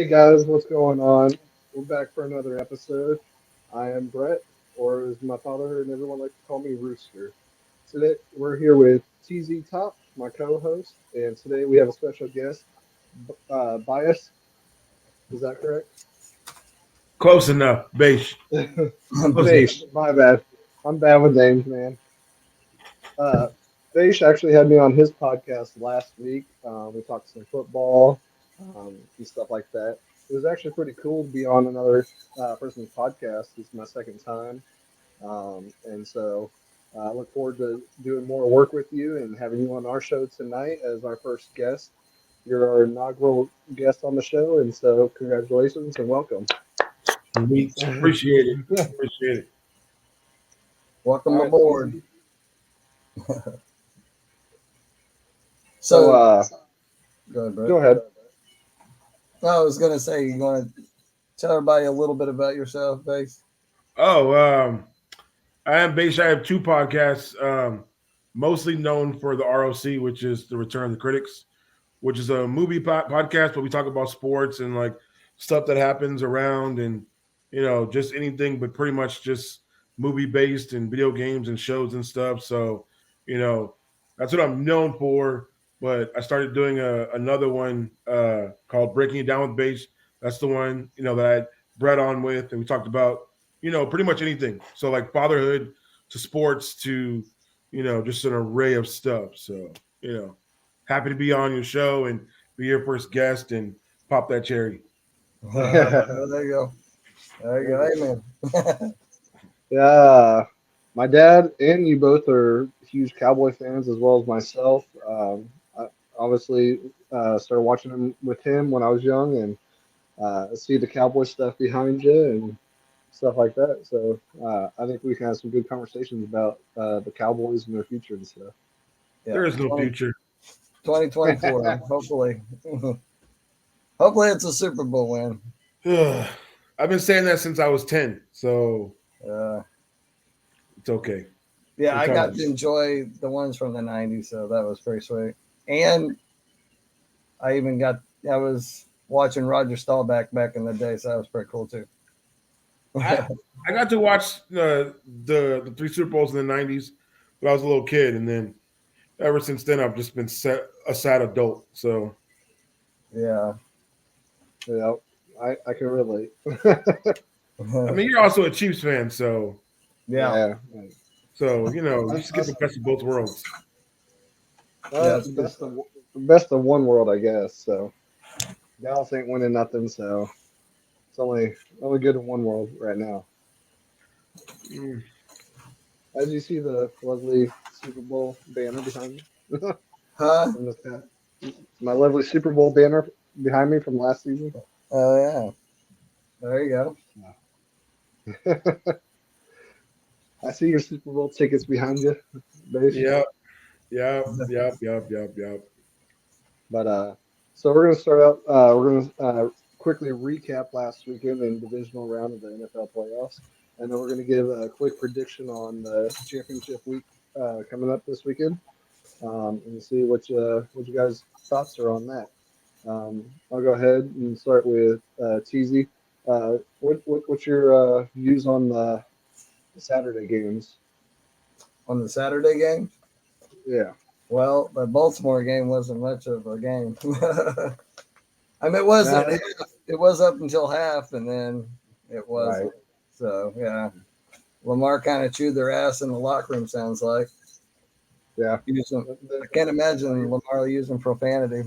Hey guys, what's going on? We're back for another episode. I am Brett, or as my father and everyone like to call me, Rooster. Today we're here with TZ Top, my co-host, and today we have a special guest, Bias. Is that correct? Close enough, Baish. Close enough. Baish, my bad. I'm bad with names, man. Uh, Baish actually had me on his podcast last week. We talked some football and stuff like that. It was actually pretty cool to be on another person's podcast. It's my second time. And so I look forward to doing more work with you and having you on our show tonight as our first guest. You're our inaugural guest on the show, and so congratulations and welcome. We appreciate it. Appreciate it. All Welcome right, aboard. TZ. So So, go ahead, Brett. go ahead. I was going to say, you want to tell everybody a little bit about yourself, Base? Oh, I am Baish. I have two podcasts, mostly known for the ROC, which is the Return of the Critics, which is a movie podcast, but we talk about sports and like stuff that happens around and just anything, but pretty much just movie based and video games and shows and stuff. So, you know, that's what I'm known for. But I started doing another one called Breaking It Down with Base. That's the one that I had Brett on with, and we talked about pretty much anything. So like fatherhood to sports to just an array of stuff. So happy to be on your show and be your first guest and pop that cherry. There you go. There you go. Amen. Yeah, my dad and you both are huge Cowboy fans as well as myself. I obviously started watching him with him when I was young, and see the Cowboy stuff behind you and stuff like that. So I think we can have some good conversations about the Cowboys and their future and stuff. Yeah. There is no future. 2024, hopefully. Hopefully it's a Super Bowl win. I've been saying that since I was 10, so Uh, it's okay. yeah, We're I got coming. to enjoy the ones from the 90s, so that was pretty sweet. And I was watching Roger Staubach back in the day, so that was pretty cool too. I I got to watch the three Super Bowls in the '90s when I was a little kid, and then ever since then I've just been a sad adult. So Yeah. Yeah, I can relate. I mean, you're also a Chiefs fan, so Yeah. Yeah, you us, just get us, the best of both worlds. Yeah, it's good. best of one world, I guess. So Dallas ain't winning nothing, so it's only good in one world right now. Mm. As you see the lovely Super Bowl banner behind me Huh? from this past, my lovely Super Bowl banner behind me from last season. Oh yeah. There you go. I see your Super Bowl tickets behind you, Base. Yep, yep. But so we're gonna start out. We're gonna quickly recap last weekend in divisional round of the NFL playoffs, and then we're gonna give a quick prediction on the championship week coming up this weekend, and see what you guys' thoughts are on that. I'll go ahead and start with TZ. What's your views on the Saturday games? On the Saturday game? Yeah, Well, the Baltimore game wasn't much of a game. I mean, it wasn't nah, half. It was up until half, and then it right. wasn't. So yeah, Lamar kind of chewed their ass in the locker room. Sounds like Yeah, using. The- I can't imagine Lamar using profanity.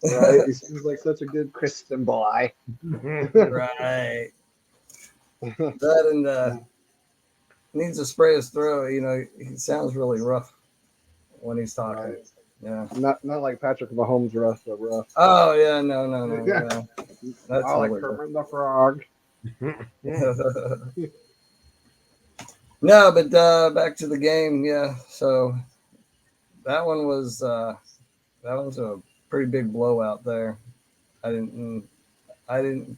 right. He seems like such a good Christian boy. Right. That and needs to spray his throat. You know, he sounds really rough when he's talking. Right. Yeah. Not like Patrick Mahomes rough, but rough. Oh yeah, no. Yeah. Yeah. That's I like hilarious. Kermit the Frog. No, but back to the game. Yeah. So that one was a pretty big blowout there. I didn't. I didn't.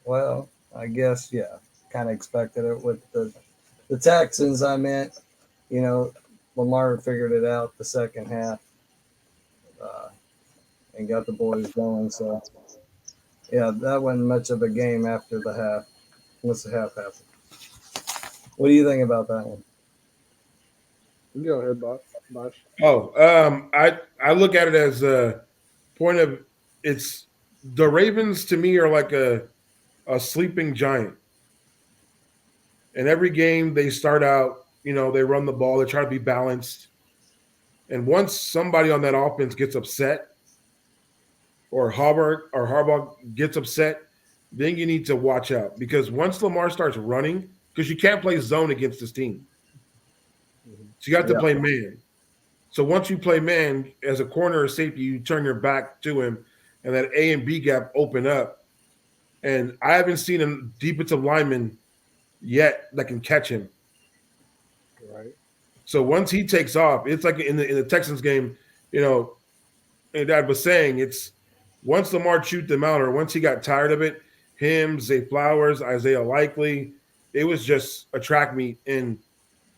Well, I guess yeah. Kind of expected it with the Texans. I meant, you know, Lamar figured it out the second half, uh, and got the boys going. So Yeah, that wasn't much of a game after the half. Once the half happened. What do you think about that one? You go ahead, Bosh. Oh, I look at it as a point of it's the Ravens to me are like a sleeping giant. In every game, they start out, they run the ball, they try to be balanced, and once somebody on that offense gets upset, or Harbaugh gets upset, then you need to watch out because once Lamar starts running, because you can't play zone against this team, Mhm. so you have to Yeah. play man. So once you play man as a corner or safety, you turn your back to him, and that A and B gap open up. And I haven't seen a defensive lineman yet that can catch him. Right. So once he takes off, it's like in the Texans game, you know, and Dad was saying it's once Lamar chewed them out, or once he got tired of it, him, Zay Flowers, Isaiah Likely, it was just a track meet. And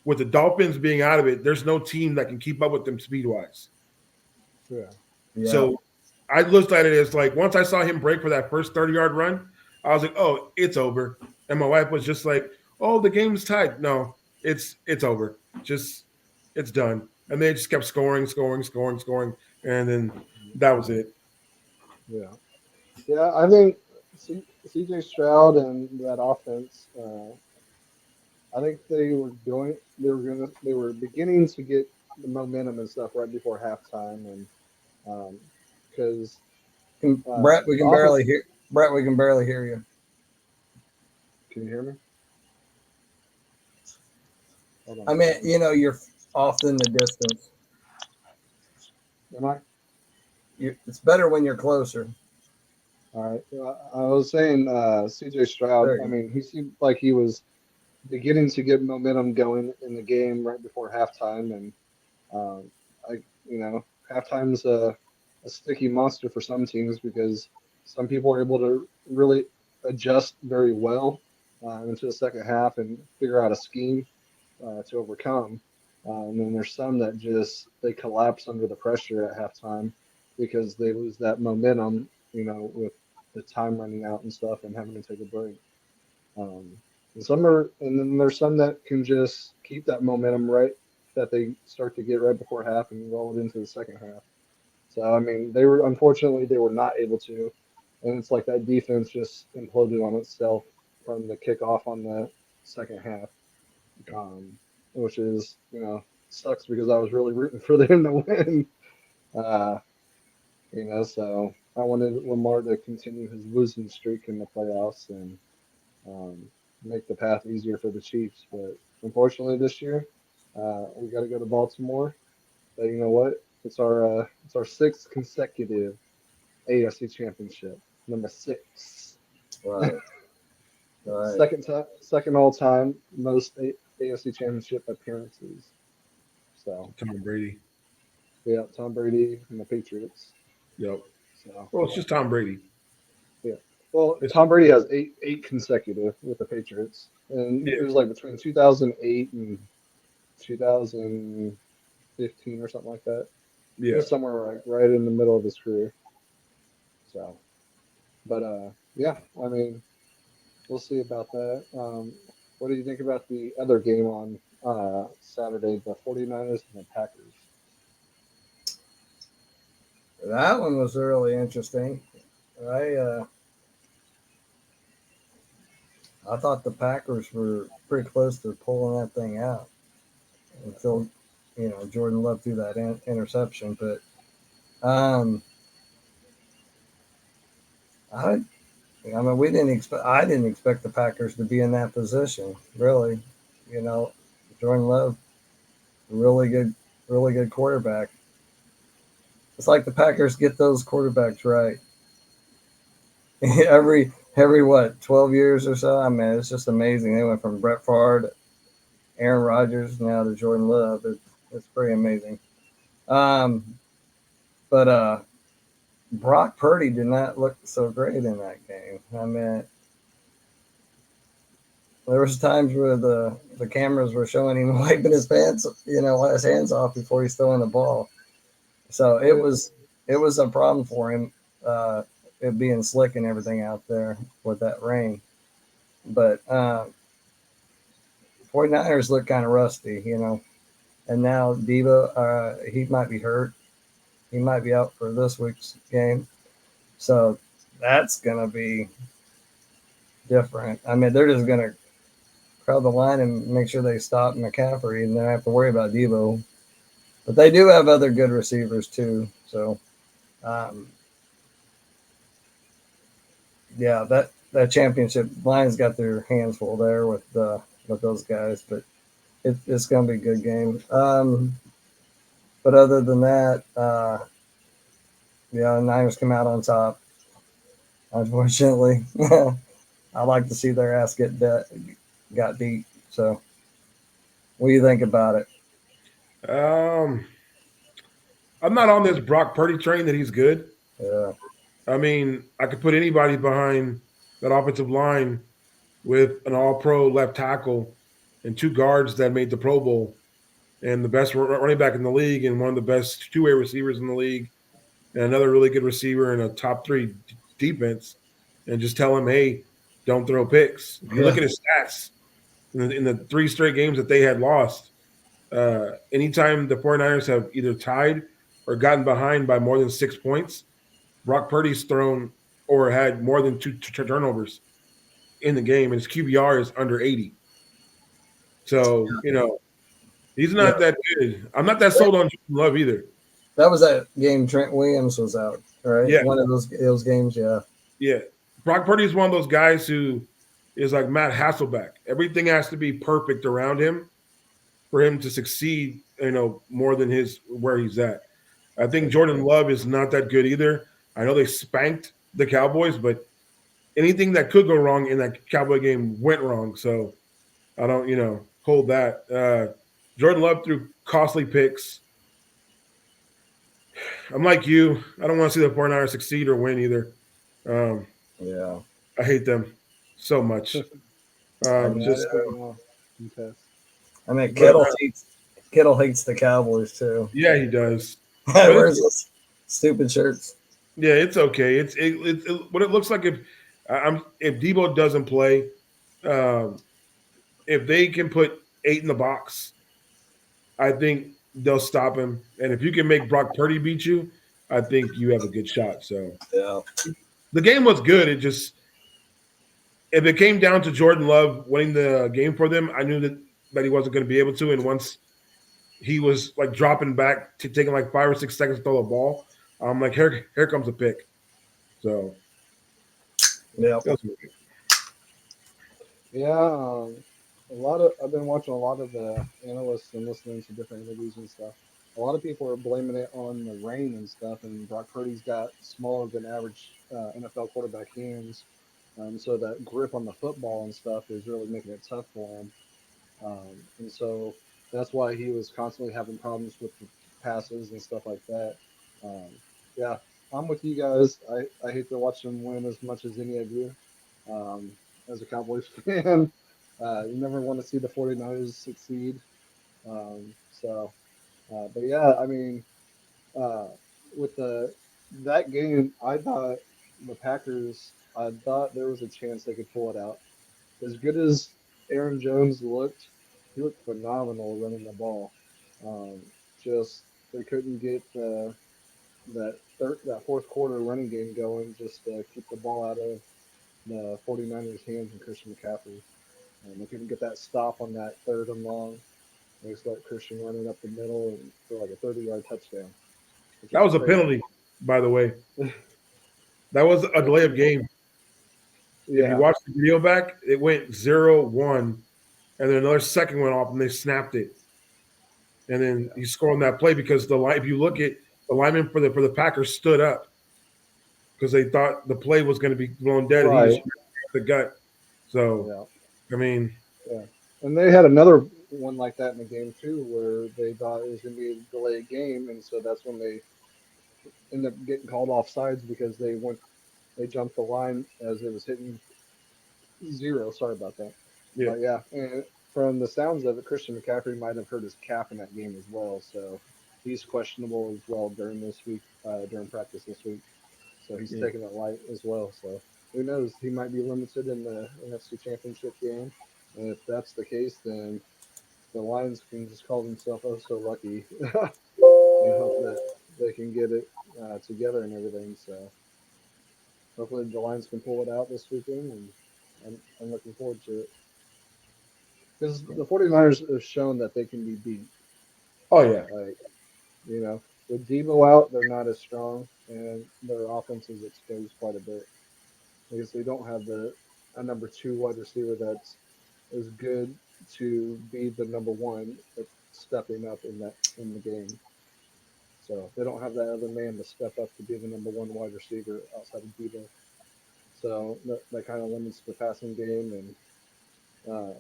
with the Dolphins being out of it, there's no team that can keep up with them speed wise. Yeah. Yeah. So I looked at it as like once I saw him break for that first 30-yard run, I was like, oh, it's over. And my wife was just like, oh, the game's tied. No, it's over. Just it's done. And they just kept scoring, scoring, scoring, scoring, and then that was it. Yeah. Yeah. I think CJ Stroud and that offense. I think they were beginning to get the momentum and stuff right before halftime, and because Brett, we the can offense. barely hear. Brett, we can barely hear you. Can you hear me? Hold on I a mean, second. you're off in the distance. Am I? It's better when you're closer. All right. I was saying CJ Stroud. There I you mean, he seemed like he was beginning to get momentum going in the game right before halftime, and um, I, halftime's a sticky monster for some teams because some people are able to really adjust very well into the second half and figure out a scheme to overcome. And then there's some that just they collapse under the pressure at halftime because they lose that momentum, with the time running out and stuff and having to take a break. Um, and then there's some that can just keep that momentum right that they start to get right before half and roll it into the second half. So I mean, they were not able to, and it's like that defense just imploded on itself from the kickoff on the second half, um, which is sucks because I was really rooting for them to win. Uh, so I wanted Lamar to continue his losing streak in the playoffs and um, make the path easier for the Chiefs. But unfortunately, this year we got to go to Baltimore. But you know what? It's our sixth consecutive AFC championship, number six. go. Right. Right. Second all time most AFC championship appearances. So Tom Brady. yeah, Tom Brady and the Patriots. Yep. So Well, it's just Tom Brady. yeah. Well, It's Tom Brady has eight consecutive with the Patriots, and yeah, it was like between 2008 and 2015 or something like that. It yeah. was somewhere right in the middle of his career. So, but yeah, I mean, we'll see about that. What do you think about the other game on Saturday, the 49ers and the Packers? That one was really interesting. I uh, I thought the Packers were pretty close to pulling that thing out until Jordan Love threw that interception. But um, I I mean we didn't expect I didn't expect the Packers to be in that position. Really, you know, Jordan Love, really good quarterback. It's like the Packers get those quarterbacks right every what 12 years or so. I mean, it's just amazing. They went from Brett Favre, Aaron Rodgers, now to Jordan Love. It's pretty amazing. Um, but Brock Purdy did not look so great in that game. I mean, there was times where the cameras were showing him wiping his pants, his hands off before he's throwing the ball. So Oh it yeah, was it was a problem for him. Uh, it being slick and everything out there with that rain. But 49ers look kind of rusty, And now Debo, he might be hurt. He might be out for this week's game. So that's going to be different. I mean, they're just going to crowd the line and make sure they stop McCaffrey and then have to worry about Debo. But they do have other good receivers too. So, um, yeah, that championship Lions got their hands full there with those guys. But it's going to be a good game. But other than that, yeah, the Niners come out on top. Unfortunately, I like to see their ass got beat. So, what do you think about it? Um, I'm not on this Brock Purdy train that he's good. Yeah, I mean, I could put anybody behind that offensive line with an all-pro left tackle and two guards that made the Pro Bowl and the best running back in the league and one of the best two-way receivers in the league and another really good receiver and a top three defense and just tell him, hey, don't throw picks. If you look yeah, at his stats in the three straight games that they had lost, anytime the 49ers have either tied or gotten behind by more than 6 points, Brock Purdy's thrown or had more than two turnovers in the game, and his QBR is under 80. So, he's yeah. not that good. I'm not that sold on Jordan Love either. That was that game Trent Williams was out, right? Yeah, One of those games, yeah. yeah. Brock Purdy is one of those guys who is like Matt Hasselbeck. Everything has to be perfect around him for him to succeed, more than his where he's at. I think Jordan Love is not that good either. I know they spanked the Cowboys, but anything that could go wrong in that Cowboy game went wrong. So I don't, hold that. Jordan Love threw costly picks. I'm like you. I don't want to see the 49ers succeed or win either. Um, Yeah, I hate them so much. I Yeah, know. Just, I don't know. Contest. I mean, but Kittle hates the Cowboys too. yeah, he does. But Where's those stupid shirts? yeah, it's okay. What it looks like if Debo doesn't play, um, if they can put 8 in the box, I think they'll stop him. And if you can make Brock Purdy beat you, I think you have a good shot. So Yeah, the game was good. It just if it came down to Jordan Love winning the game for them, I knew that he wasn't going to be able to. And once he was like dropping back to taking like 5 or 6 seconds to throw the ball, I'm like, here comes a pick. So yeah, that was Yeah, a lot of I've been watching a lot of the analysts and listening to different interviews and stuff. A lot of people are blaming it on the rain and stuff, and Brock Purdy's got smaller than average NFL quarterback hands, so that grip on the football and stuff is really making it tough for him. And so that's why he was constantly having problems with the passes and stuff like that. Um, yeah, I'm with you guys. I hate to watch them win as much as any of you. As a Cowboys fan, you never want to see the 49ers succeed. But yeah, I mean, uh, with that game, I thought the Packers, I thought there was a chance they could pull it out. As good as Aaron Jones looked, he looked phenomenal running the ball. Um, just they couldn't get that fourth quarter running game going just to keep the ball out of the 49ers' hands and Christian McCaffrey. They couldn't get that stop on that third and long. They just let Christian run it up the middle and for like a 30-yard touchdown, which that was was a crazy. penalty, by the way. That was a delay of game. If you Yeah, watch the video back, it went 0-1, and then another second went off, and they snapped it. And then yeah, he scored on that play because if you look at the lineman for the Packers stood up because they thought the play was going to be blown dead, and he just right. the gut. So Yeah, I mean, yeah. And they had another one like that in the game too, where they thought it was going to be a delayed game, and so that's when they ended up getting called off sides because they jumped the line as it was hitting zero. Sorry about that. yeah, But yeah, and from the sounds of it, Christian McCaffrey might have hurt his calf in that game as well. So he's questionable as well during this week, during practice this week. so he's Yeah. taking it light as well. So who knows? He might be limited in the NFC Championship game, and if that's the case, then the Lions can just call themselves oh so lucky and hope that they can get it together and everything. So hopefully the Lions can pull it out this weekend, and I'm looking forward to it because the 49ers have shown that they can be beat. Oh yeah. Like with Debo out, they're not as strong, and their offense is exposed quite a bit because they don't have a number two wide receiver that's as good to be the number one at stepping up in the game. So they don't have that other man to step up to be the number one wide receiver outside of Debo. So that kind of limits the passing game, and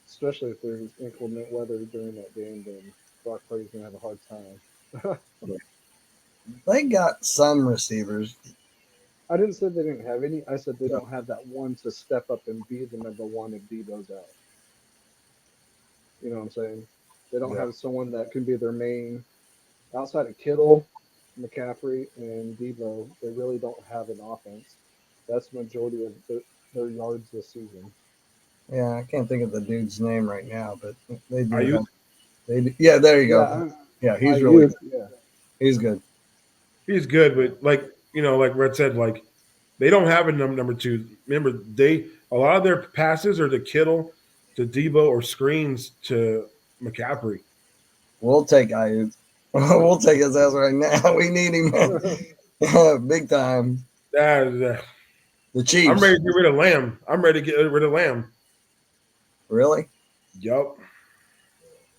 especially if there's inclement weather during that game, then Brock Purdy's gonna have a hard time. They got some receivers. I didn't say they didn't have any. I said they Yeah. don't have that one to step up and be the number one if Debo's out. You know what I'm saying? They don't Yeah. have someone that can be their main outside of Kittle, McCaffrey, and Debo. They really don't have an offense. That's the majority of their yards this season. Yeah, I can't think of the dude's name right now, but they do Ayuk, have. Yeah, there you Yeah, go. Yeah, he's really Ayuk. good. Yeah, He's good. he's good, but like like Red said, like they don't have a number two. Remember, a lot of their passes are to Kittle, to Debo, or screens to McCaffrey. We'll take Ayuk. We'll take his ass right now. We need him big time. That, The I'm Chiefs, ready to get rid of Lamb. I'm ready to get rid of Lamb. really? Yup.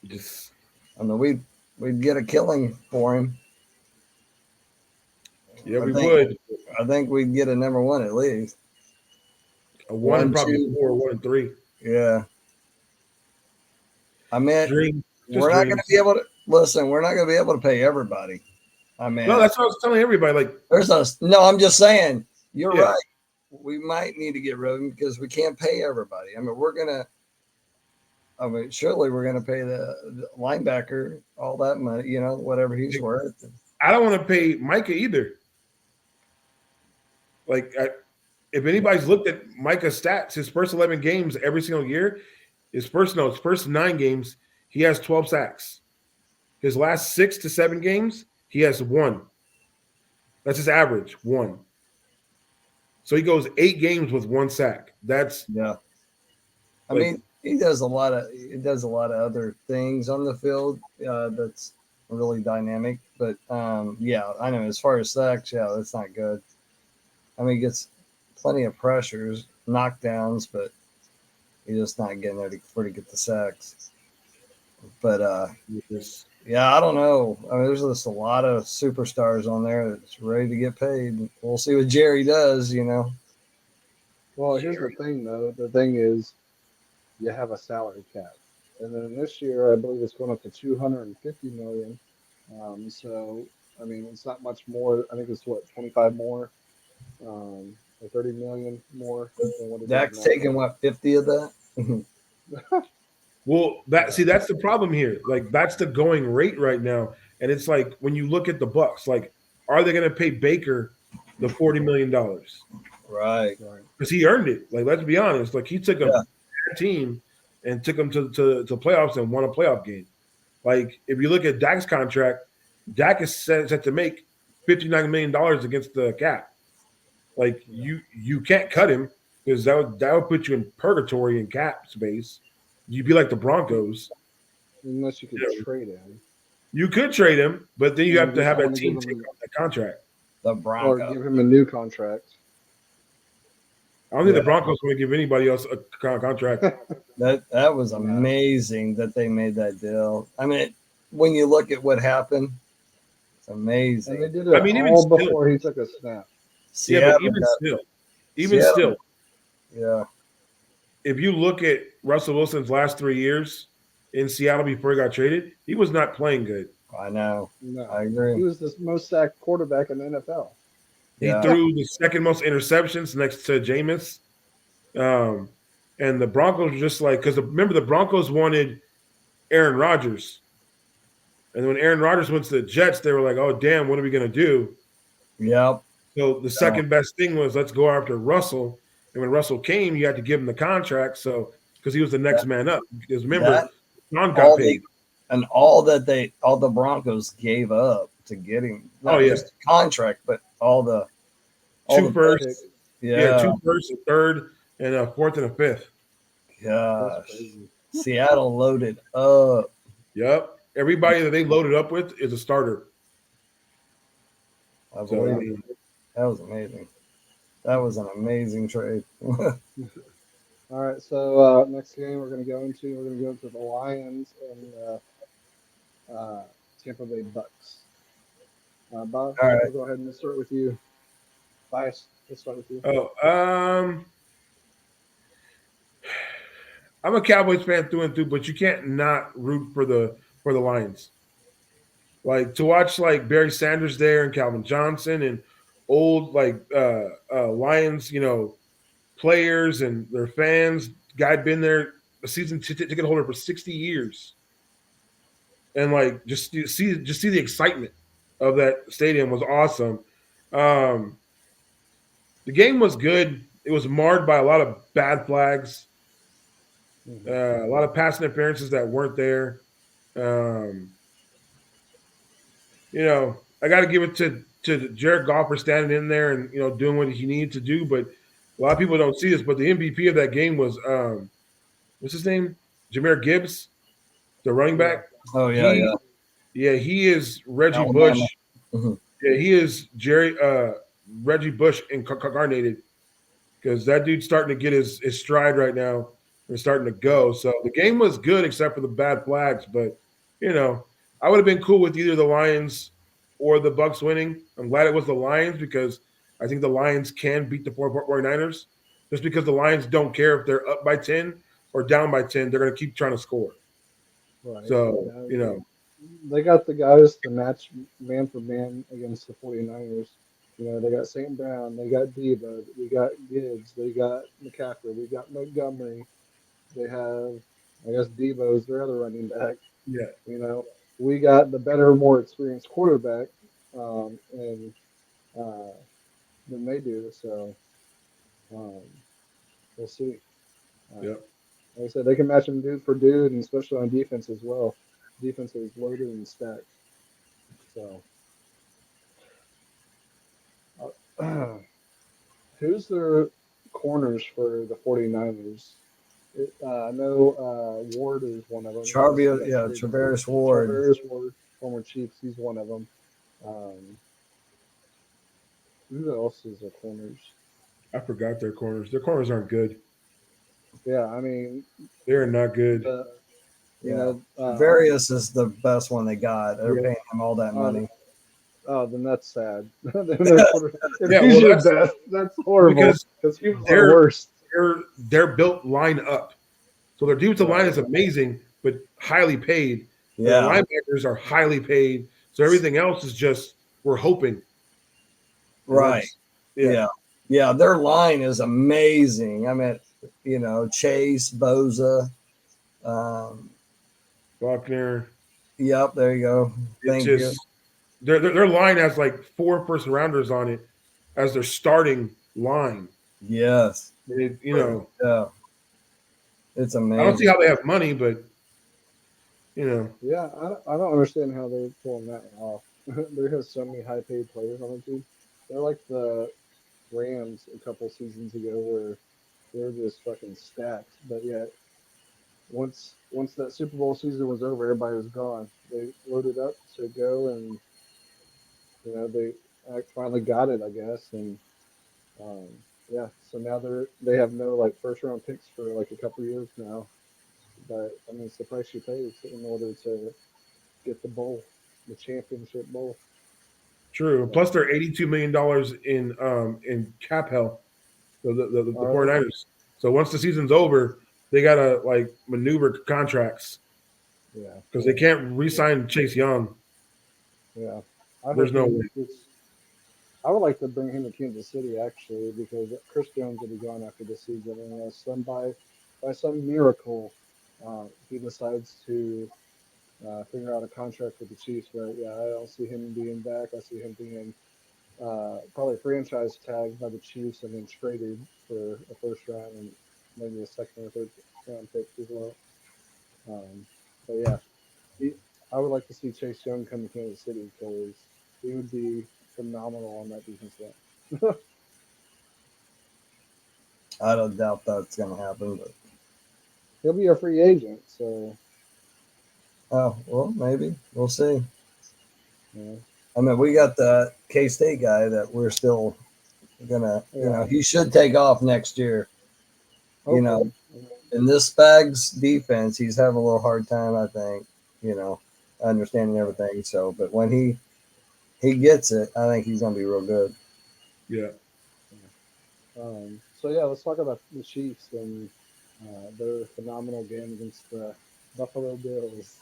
Just I mean, we'd get a killing for him. yeah, I we think would. I think we'd get a number one at least. A one and One, probably two, four, 1 and 3. yeah. I mean, Dreams, just we're not going to be dreams. able to listen. We're not going to be able to pay everybody. I No, mean, that's what I was telling everybody. Like, there's a no. I'm just saying. You're yeah, right. We might need to get rid of him because we can't pay everybody. I mean, we're gonna. I mean, surely we're gonna pay the linebacker all that money. Whatever he's worth. I don't want to pay Micah either. Like, if anybody's looked at Micah's stats, his first 11 games every single year, his first 9 games, he has 12 sacks. His last 6 to 7 games, he has 1. That's his average, 1. So he goes 8 games with 1 sack. That's Yeah. I like, mean, he does a lot of other things on the field that's really dynamic. But yeah, I know as far as sacks, yeah, that's not good. I mean, he gets plenty of pressures, knockdowns, but he's just not getting there to get the sacks. But yeah, I don't know. I mean, there's just a lot of superstars on there that's ready to get paid. We'll see what Jerry does. Well, here's the thing, though. The thing is, you have a salary cap, and then this year I believe it's going up to 250 million. So I mean, it's not much more. I think it's what 25 more, or 30 million more than what it is Dak's now. taking what 50 of that. well, that's the problem here. Like, that's the going rate right now. And it's like when you look at the Bucks, like, are they going to pay Baker the $40 million? Right. Because he earned it. Like, let's be honest. Like, he took a bad team and took them to playoffs and won a playoff game. Like, if you look at Dak's contract, Dak is set to make $59 million against the cap. Like, you can't cut him because that would put you in purgatory in cap space. You'd be like the Broncos. Unless you could trade him, You could trade him, but then you have to get have someone that to give team take him, off that contract. The or Broncos. give him a new contract. I don't think the Broncos want to give anybody else a contract. That was amazing that they made that deal. I mean, when you look at what happened, it's amazing. And they did it even all still, before he took a snap. yeah, but even still, yeah. if you look at Russell Wilson's last 3 years in Seattle before he got traded, he was not playing good. I know. No, I agree. he was the most sacked quarterback in the NFL. He threw the second most interceptions next to Jameis. And the Broncos were just like, because remember, the Broncos wanted Aaron Rodgers. And when Aaron Rodgers went to the Jets, they were like, oh, damn, what are we going to do? Yep. So the second best thing was let's go after Russell. And when Russell came, you had to give him the contract. So because he was the next man up. Because remember, that John got all paid. all the Broncos gave up to get him, Oh, not yeah. just the contract, but all the Two picks. firsts. Yeah, Yeah, two firsts, a third, and a fourth and a fifth. That's gosh, crazy. Seattle loaded up. Yep. Everybody that they loaded up with is a starter. I So I believe mean, that was amazing. That was an amazing trade. All right, so next game we're going to go into the Lions and Tampa Bay Bucks. Bob, All right, we'll go ahead and start with you. Bias, let's start with you. oh, I'm a Cowboys fan through and through, but you can't not root for the Lions. Like to watch like Barry Sanders there and Calvin Johnson and old like Lions, players and their fans. Guy been there a season ticket holder for 60 years, and like just see the excitement of that stadium was awesome. Um, the game was good. It was marred by a lot of bad flags, a lot of pass interferences that weren't there. Um, I got to give it to Jared Goff for standing in there and doing what he needed to do. But a lot of people don't see this. But the MVP of that game was what's his name? Jameer Gibbs, the running Yeah, back. oh yeah, He yeah, yeah he is Reggie Bush. Alabama. Mhm. Yeah, he is Reggie Bush incarnated because that dude's starting to get his stride right now and starting to go. So the game was good except for the bad flags. But I would have been cool with either the Lions or the Bucks winning. I'm glad it was the Lions because I think the Lions can beat the 49ers. Just because the Lions don't care if they're up by 10 or down by 10, they're going to keep trying to score. right. So, Yeah, they got the guys to match man for man against the 49ers. They got St. Brown, they got Debo, we got Gibbs, they got McCaffrey, we got Montgomery. They have, I guess, Debo's their other running back. yeah, You know, we got the better, more experienced quarterback, and uh, than they do. So um, we'll see. Uh, yeah. like I said, they can match them dude for dude, and especially on defense as well. Defense is loaded and stacked. So, who's their corners for the 49ers? I know Ward is one of them. I guess he got traded. Traveris Ward. Charvarius Ward, former Chiefs, he's one of them. Um, who else is their corners? I forgot their corners. Their corners aren't good. Yeah, I mean, They're not good. the you Yeah, know, Travarius is the best one they got. They're Yeah. paying him all that uh, money. oh, then that's sad. If Yeah, he's well, your best, that's horrible because because he was our they're worst. they're built line up. So their defensive line Right, is amazing, but highly paid. And the Yeah, linebackers are highly paid. So everything else is just we're hoping. And right. that's yeah. Yeah, yeah. Their line is amazing. I mean, Chase, Boza. Um, Buckner. yep, there you go. It's Thank you. just their line has like 4 first rounders on it as their starting line. Yes. Yeah, it's I don't see amazing. how they have money, but you know, yeah, I don't understand how they're pulling that one off. There has so many high paid players on the team. They're like the Rams a couple seasons ago where they're just fucking stacked. But yet, once that Super Bowl season was over, everybody was gone. They loaded up to go, and they finally got it, I guess. And um, yeah, so now they have no like first round picks for like a couple years now. But I mean, it's the price you pay in order to get the bowl, the championship bowl. true. So, Plus they're $82 million in cap hell. The all right, 49ers. So once the season's over, they gotta like maneuver contracts yeah, because they can't yeah, re-sign Chase Young. yeah. I There's hope no he way. gets. I would like to bring him to Kansas City actually because Chris Jones will be gone after the season, and unless by some miracle he decides to figure out a contract with the Chiefs. But yeah, I don't see him being back. I see him being probably franchise tagged by the Chiefs and then traded for a first round and maybe a second or third round pick as well. But yeah, he, I would like to see Chase Young come to Kansas City because he would be phenomenal on that defense line. I don't doubt that's going to happen, but He'll be a free agent, so oh well, maybe we'll see. yeah, I mean, we got the K State guy that we're still gonna, yeah, he should take off next year. You know, hopefully. in this Spags defense, he's having a little hard time, I think. You know, understanding Yeah. everything. So, but when he gets it, I think he's gonna be real good. Yeah. So yeah, let's talk about the Chiefs and their phenomenal game against the Buffalo Bills.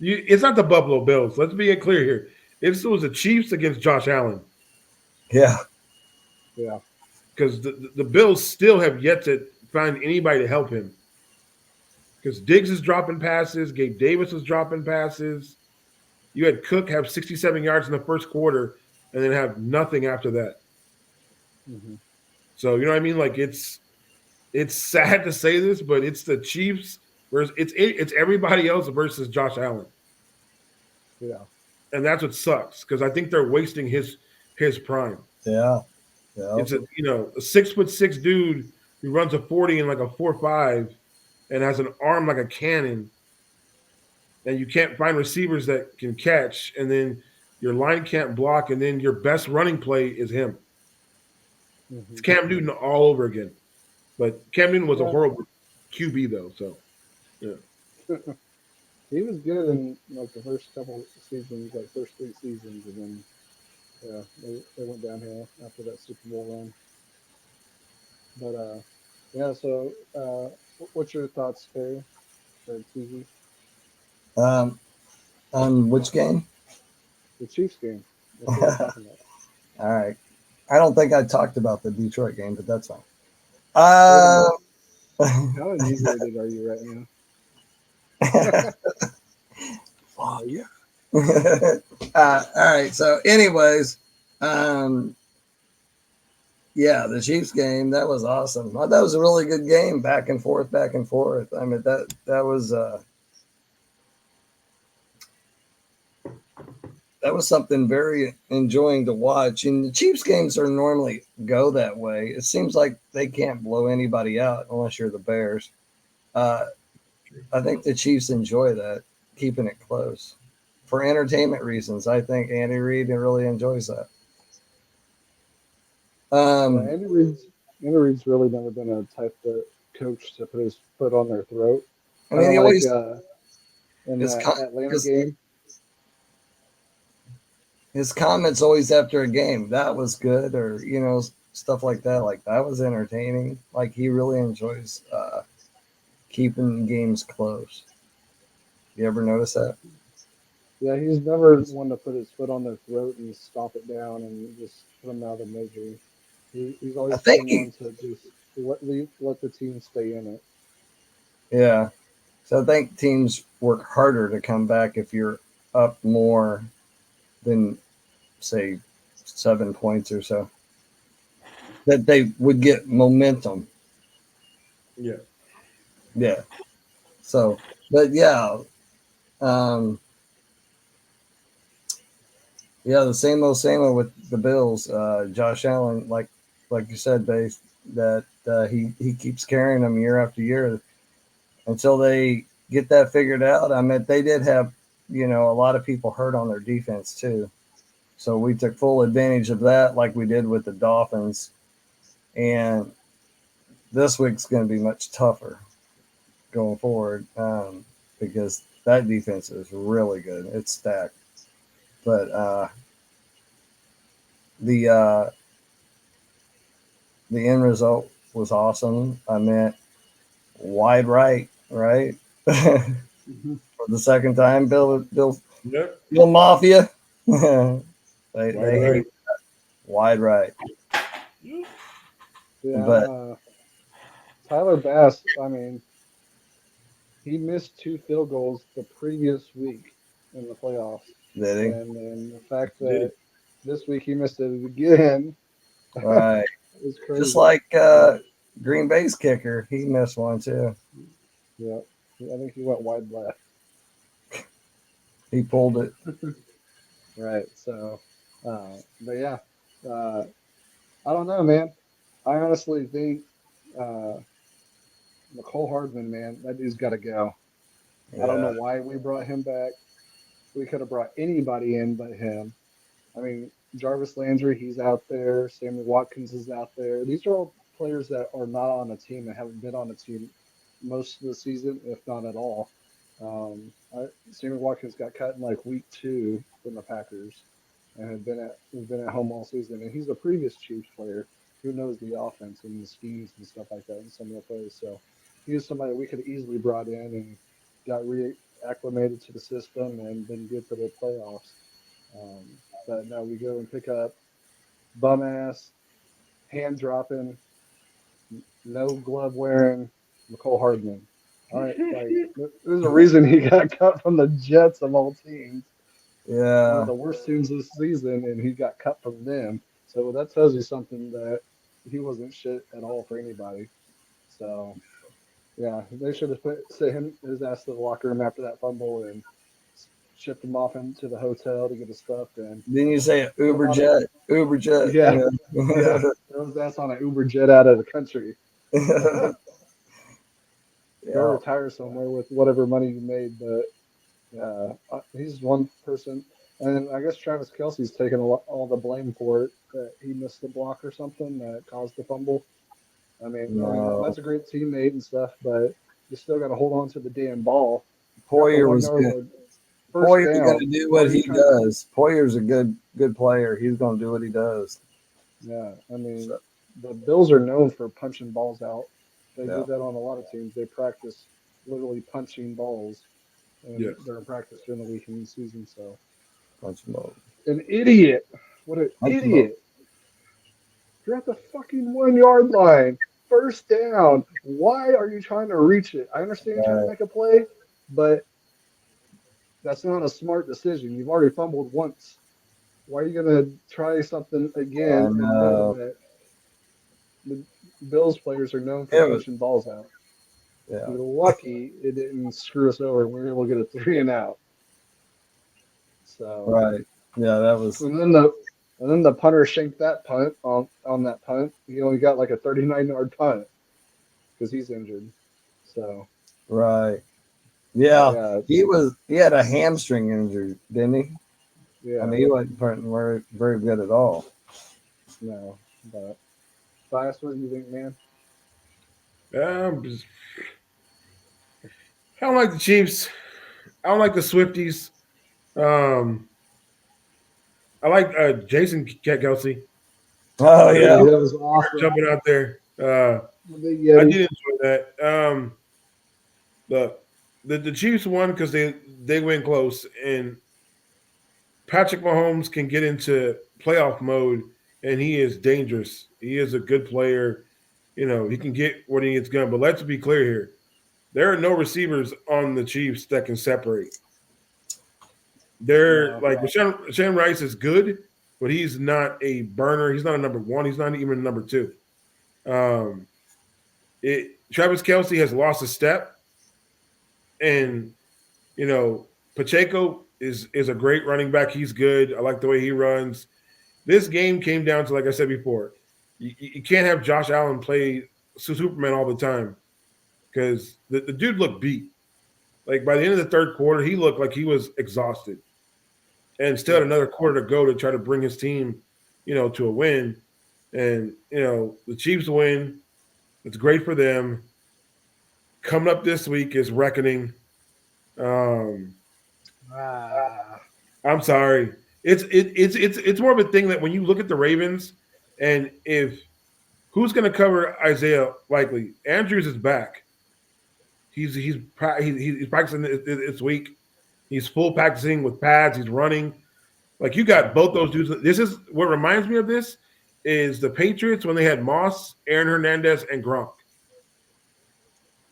It's not the Buffalo Bills. Let's be clear here. If it was the Chiefs against Josh Allen, Yeah, Yeah. because the Bills still have yet to find anybody to help him. Because Diggs is dropping passes, Gabe Davis is dropping passes. You had Cook have 67 yards in the first quarter and then have nothing after that. Hmm. So you know what I mean? Like it's sad to say this, but it's the Chiefs versus it's everybody else versus Josh Allen, Yeah. and that's what sucks because I think they're wasting his prime. yeah, yeah. It's a 6'6" dude who runs a 40 in like a 4.5 and has an arm like a cannon, and you can't find receivers that can catch, and then your line can't block, and then your best running play is him. It's Hmm. Cam Newton all over again. But Cam Newton was a Yeah. horrible QB though, so yeah. He was good in like the first couple seasons, like first three seasons, and then yeah, they went downhill after that Super Bowl run. But yeah. So what's your thoughts, Terry or TZ? Um, on which game? The Chiefs game. That's what we're talking about. All right. I don't think I talked about the Detroit game, but that's fine. Wait a Uh, minute. How inebriated are you right now? fuck yeah. All right. So, anyways, um, yeah, the Chiefs game that was awesome. That was a really good game, back and forth, back and forth. I mean that was something very enjoying to watch. And the Chiefs games are normally go that way. It seems like they can't blow anybody out unless you're the Bears. Uh, I think the Chiefs enjoy that, keeping it close for entertainment reasons. I think Andy Reid really enjoys that. Yeah, Um, Andy Reid's really never been a type of coach to put his foot on their throat. I Kind mean, of he like always in his that Atlanta his game. his comments always after a game that was good, or stuff like that. Like that was entertaining. Like he really enjoys keeping games close. You ever notice that? Yeah, he's never one to put his foot on their throat and stomp it down and just put them out of the misery. He's I always think been one to just let the team stay in it. yeah. So I think teams work harder to come back if you're up more than say 7 points or so. That they would get momentum. Yeah. Yeah. So, but yeah, um, yeah, the same old with the Bills. Josh Allen, like you said, base that he keeps carrying them year after year until they get that figured out. I mean, they did have a lot of people hurt on their defense too, so we took full advantage of that, like we did with the Dolphins. And this week's going to be much tougher going forward because that defense is really good. It's stacked, but the uh, the end result was awesome. I meant wide right for Hmm. the second time. Yep. Bill Mafia. they Wide they right. hate wide right, Yeah, but Tyler Bass. I mean, he missed two field goals the previous week in the playoffs, did and then the fact Did that he? This week he missed it again. Right. It was Just crazy. like Green Bay's kicker, he missed one too. Yeah, I think he went wide left. He pulled it. Right. So, but yeah, uh, I don't know, man. I honestly think uh, McCole Hardman, man, that dude's got to go. I don't know Yeah. why we brought him back. We could have brought anybody in but him. I mean, Jarvis Landry, he's out there. Sammy Watkins is out there. These are all players that are not on a team and haven't been on a team most of the season, if not at all. Sammy Watkins got cut in like week 2 from the Packers and had been at home all season. And he's a previous Chiefs player who knows the offense and the schemes and stuff like that and some of the plays. So he was somebody we could have easily brought in and got reacclimated to the system and been good for the playoffs. Um, but no, we go and pick up bum ass, hand dropping, no glove wearing McCole Hardman. All right, like there's a reason he got cut from the Jets of all teams, one of Yeah. the worst teams this season, and he got cut from them. So that tells you something that he wasn't shit at all for anybody. So yeah, they should have sent his ass to the locker room after that fumble and shipped him off into the hotel to get his stuff and Didn't you say put him Uber on a jet? Uber jet. yeah, yeah. Yeah. Throw his ass on an Uber jet out of the country. Go Yeah. retire somewhere with whatever money you made. But he's one person. And I guess Travis Kelsey's taking all the blame for it that he missed the block or something that caused the fumble. I mean No. that's a great teammate and stuff, but you still got to hold on to the damn ball. You're at the Poyer one was yard good. line, first Poyer's going to down. do Why what are you he trying to? does. Poyer's a good player. He's going to do what he does. Yeah, I mean So, the Bills are known for punching balls out. They yeah. do that on a lot of teams. They practice literally punching balls and Yes. they're in practice during the week in the season. So Punch him over. an idiot. What an Punch him over. idiot. You're at the fucking 1 yard line. First down. Why are you trying to reach it? I understand you're trying to Right. make a play, but that's not a smart decision. You've already fumbled once. Why are you gonna try something I again and knowing know. that the Bills players are known for It was, punching balls out? yeah. You're lucky it didn't screw us over. We were able to get a 3 and out. So Right. Yeah, that was and then the punter shanked that punt on that punt. He only got like a 39-yard punt because he's injured. So, right. but Yeah. yeah, He had a hamstring injury, didn't he? I yeah, mean, he wasn't playing very good at all. no. But Bias, what do you think, man? Just, I don't like the Chiefs. I don't like the Swifties. Um, I like Jason Kelsey Oh Hey, yeah. that was awesome. jumping out there. The big I Yeti. did enjoy that. The the Chiefs won because they went close, and Patrick Mahomes can get into playoff mode, and he is dangerous. He is a good player. He can get what he gets done. But let's be clear here: there are no receivers on the Chiefs that can separate. They're No, like Rashawn Rice is good, but he's not a burner. He's not a number one. He's not even a number two. Um, Travis Kelsey has lost a step, and Pacheco is a great running back. He's good. I like the way he runs. This game came down to, like I said before, you can't have Josh Allen play Superman all the time because the dude looked beat. Like by the end of the third quarter, he looked like he was exhausted, and still had yeah. another quarter to go to try to bring his team, to a win. And the Chiefs win. It's great for them. Coming up this week is reckoning. Um, Ah, I'm sorry. It's more of a thing that when you look at the Ravens, and if who's going to cover Isaiah likely, Andrews is back. He's practicing this week. He's full practicing with pads. He's running. Like you got both those dudes. This is what reminds me of this is the Patriots when they had Moss, Aaron Hernandez, and Gronk.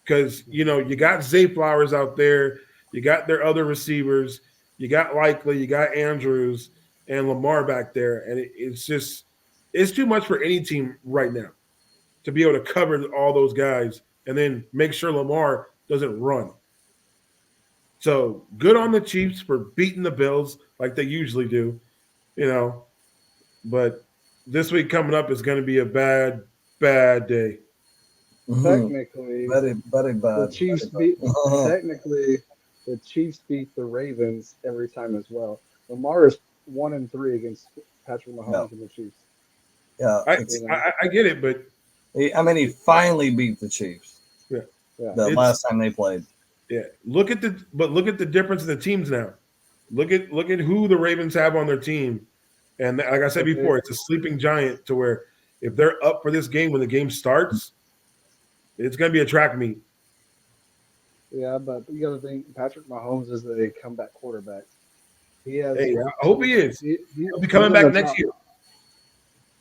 Because you got Zay Flowers out there, you got their other receivers, you got Likely, you got Andrews. and Lamar back there, and it's too much for any team right now to be able to cover all those guys and then make sure Lamar doesn't run. So good on the Chiefs for beating the Bills like they usually do, you know. But this week coming up is going to be a bad, bad day. Mm-hmm. Technically, Very the bad. Chiefs Very beat. bad. Technically, the Chiefs beat the Ravens every time as well. Lamar is 1-3 against Patrick Yeah, Mahomes and the Chiefs. yeah. I You It's. know, I get it, but I mean, he finally beat the Chiefs yeah, yeah, the it's last time they played. yeah. Look at the difference in the teams now. Look at who the Ravens have on their team, and like I said but they, before, it's a sleeping giant to where if they're up for this game when the game starts, it's going to be a track meet. yeah, but you got to think Patrick Mahomes is a comeback quarterback. He has Hey, I hope some. he is. He'll be He's coming in the back next top. year.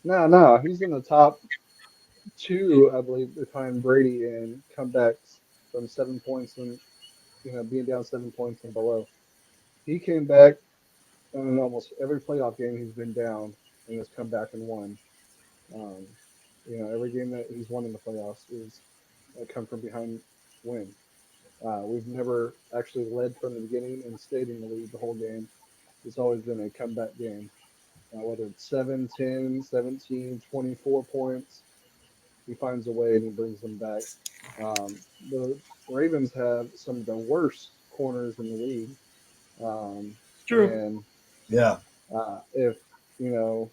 No, he's in the top two, I believe, behind Brady in comebacks from 7 points and being down 7 points and below. He came back in almost every playoff game he's been down and has come back and won. Um, every game that he's won in the playoffs is a come from behind win. We've never actually led from the beginning and stayed in the lead the whole game. It's always been a comeback game, whether it's 7, 10, 17, 24 points. He finds a way and he brings them back. The Ravens have some of the worst corners in the league. It's true. And Yeah, if, you know,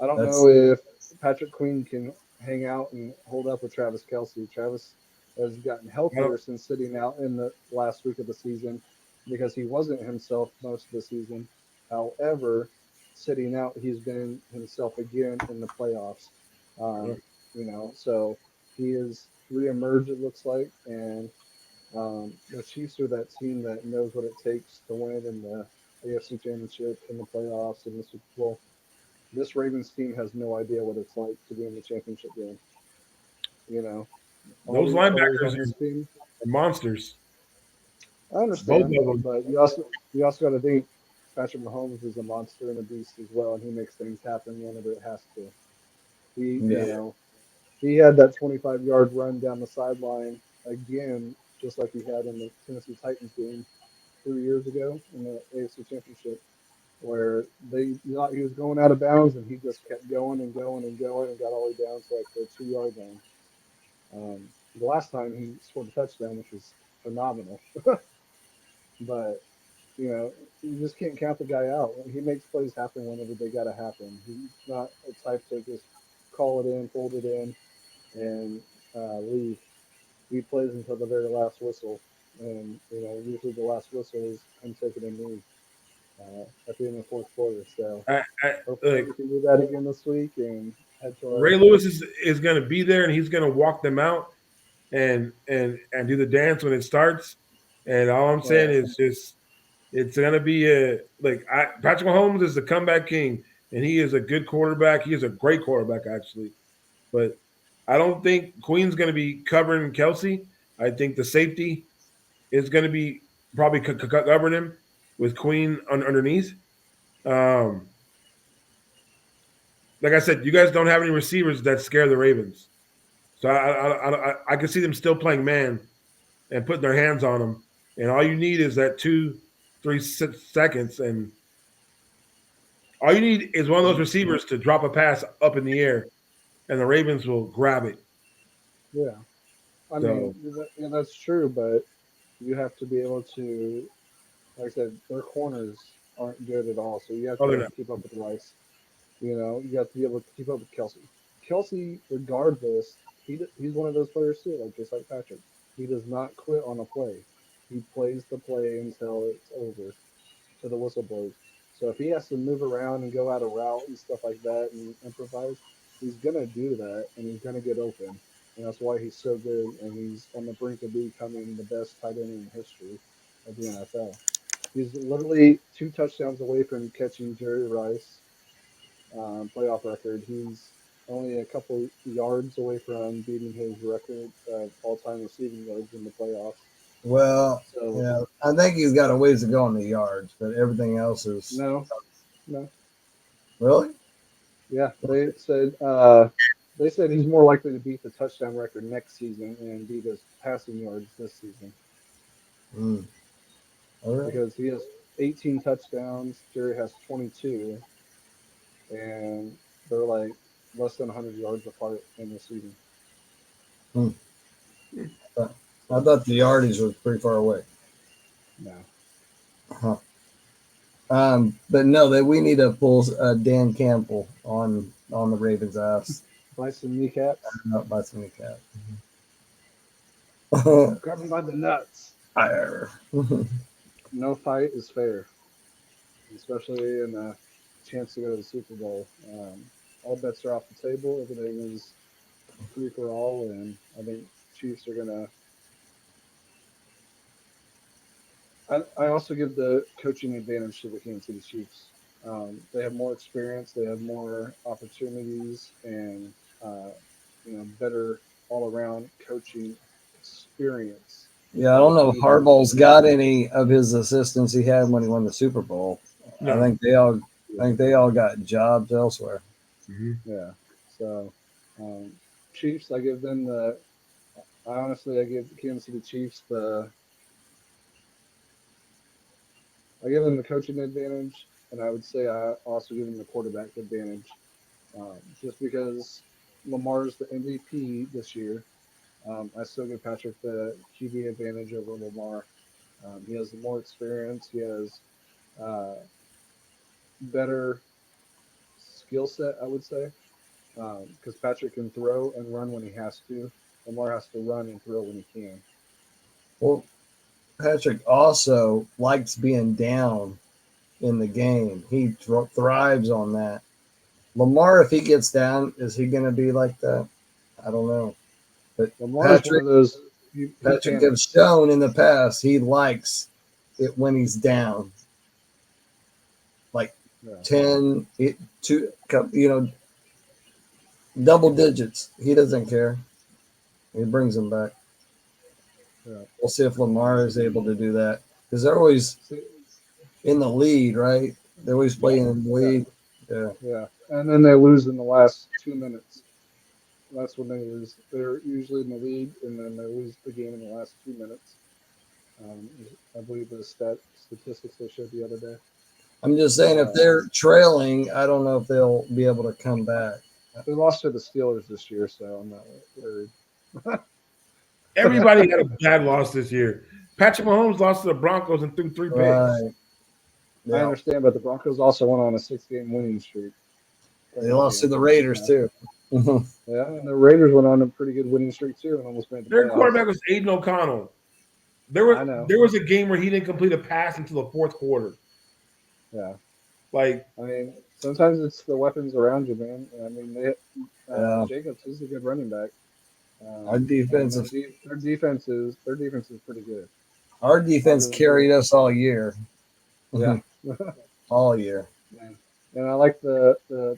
I don't know that's if Patrick Queen can hang out and hold up with Travis Kelsey. Travis has gotten I don't, healthier since sitting out in the last week of the season because he wasn't himself most of the season. However, sitting out, he's been himself again in the playoffs. Um, so he is reemerged, it looks like, and the Chiefs are that team that knows what it takes to win in the AFC Championship, in the playoffs, in the Super Bowl. This Ravens team has no idea what it's like to be in the championship game. You know, all those these players linebackers on this team. are monsters. I Both of understand, them. but you also got to think Patrick Mahomes is a monster and a beast as well, and he makes things happen whenever it has to. He, yeah. you know, he had that 25-yard run down the sideline again, just like he had in the Tennessee Titans game 3 years ago in the AFC Championship, where they thought he was going out of bounds and he just kept going and going and going and got all the way down to like the 2 yard line. The last time he scored a touchdown, which was phenomenal, but you just can't count the guy out. He makes plays happen whenever they got to happen. He's not a type to just call it in, fold it in, and leave. He plays until the very last whistle, and usually the last whistle is him taking a knee at the end of the fourth quarter. So I hopefully like we can do that again this week and head to Ray our. Lewis is going to be there and he's going to walk them out and do the dance when it starts. And all I'm saying Yeah, is just it's going to be Patrick Mahomes is the comeback king and he is a good quarterback. He is a great quarterback actually, but I don't think Queen's going to be covering Kelsey. I think the safety is going to be probably covering him with Queen underneath. Um, like I said, you guys don't have any receivers that scare the Ravens. So I can see them still playing man and putting their hands on them. And all you need is that 2, 3 seconds. And all you need is one of those receivers to drop a pass up in the air, and the Ravens will grab it. yeah. I mean, So, that's true, but you have to be able to, like I said, their corners aren't good at all. So you have to be other able than to keep up with Rice. You have to be able to keep up with Kelsey. Kelsey, regardless, he's one of those players too, like just like Patrick. He does not quit on a play. He plays the play until it's over, to the whistle blows. So if he has to move around and go out a route and stuff like that and improvise, he's gonna do that and he's gonna get open. And that's why he's so good and he's on the brink of becoming the best tight end in history of the NFL. He's literally 2 touchdowns away from catching Jerry Rice playoff record. He's only a couple yards away from beating his record of all-time receiving yards in the playoffs. Well, So yeah, I think he's got a ways to go on the yards, but everything else is no, No. Really? Yeah, they said he's more likely to beat the touchdown record next season and beat his passing yards this season Mm. All right. because he has 18 touchdowns. Jerry has 22, and they're like less than 100 yards apart in the season. Hmm. I So thought the yardage was pretty far away. no, Huh. But no, that we need to pull Dan Campbell on the Ravens' ass, buy some kneecaps. not by some cat. Grab him by the nuts. Arr. No fight is fair, especially in a chance to go to the Super Bowl. All bets are off the table. Everything is free for all, and I think Chiefs are gonna. I also give the coaching advantage to the Kansas City Chiefs. They have more experience, they have more opportunities, and uh, better all around coaching experience Yeah, I than don't know if any of the Harbaugh's other got teams. any of his assistants he had when he won the Super Bowl. I No. think they all, I Yeah, think they all got jobs elsewhere. Mm-hmm. yeah. So um, Chiefs, I give them the. I honestly, I give the Kansas City Chiefs the. I give them the coaching advantage, and I would say I also give them the quarterback advantage. Just because Lamar's the MVP this year, I still give Patrick the QB advantage over Lamar. He has more experience. He has uh, better skill set, I would say, because Patrick can throw and run when he has to. Lamar has to run and throw when he can. Well, Patrick also likes being down in the game. He thrives on that. Lamar, if he gets down, is he going to be like that? I don't know. But Lamar is one Patrick, of those. He Patrick has panics. shown in the past he likes it when he's down, like Yeah, 10, double digits. He doesn't care. He brings them back. yeah. We'll see if Lamar Um, is able to do that because they're always see, in the lead, right? They're always playing in the yeah, lead. Yeah. yeah. And then they lose in the last 2 minutes. That's when they lose. They're usually in the lead, and then they lose the game in the last 2 minutes. Um, I believe the statistics they showed the other day. I'm just saying, if Uh, they're trailing, I don't know if they'll be able to come back. they lost to the Steelers this year, so I'm not worried. Everybody had a bad loss this year. Patrick Mahomes lost to the Broncos and threw three picks. Right. I Yeah. understand, but the Broncos also went on a 6-game winning streak. They Second lost to game. the Raiders, Uh, too. yeah, and the Raiders went on a pretty good winning streak too, and almost made the Their playoffs. quarterback was Aiden O'Connell. There was I know. there was a game where he didn't complete a pass until the fourth quarter. Yeah, Like, I mean, sometimes it's the weapons around you, man. I mean, Yeah. Jacobs is a good running back. Our And defensive their defense is pretty good. our I'll defense give them the carried us all year. yeah. All year. Yeah. And I like the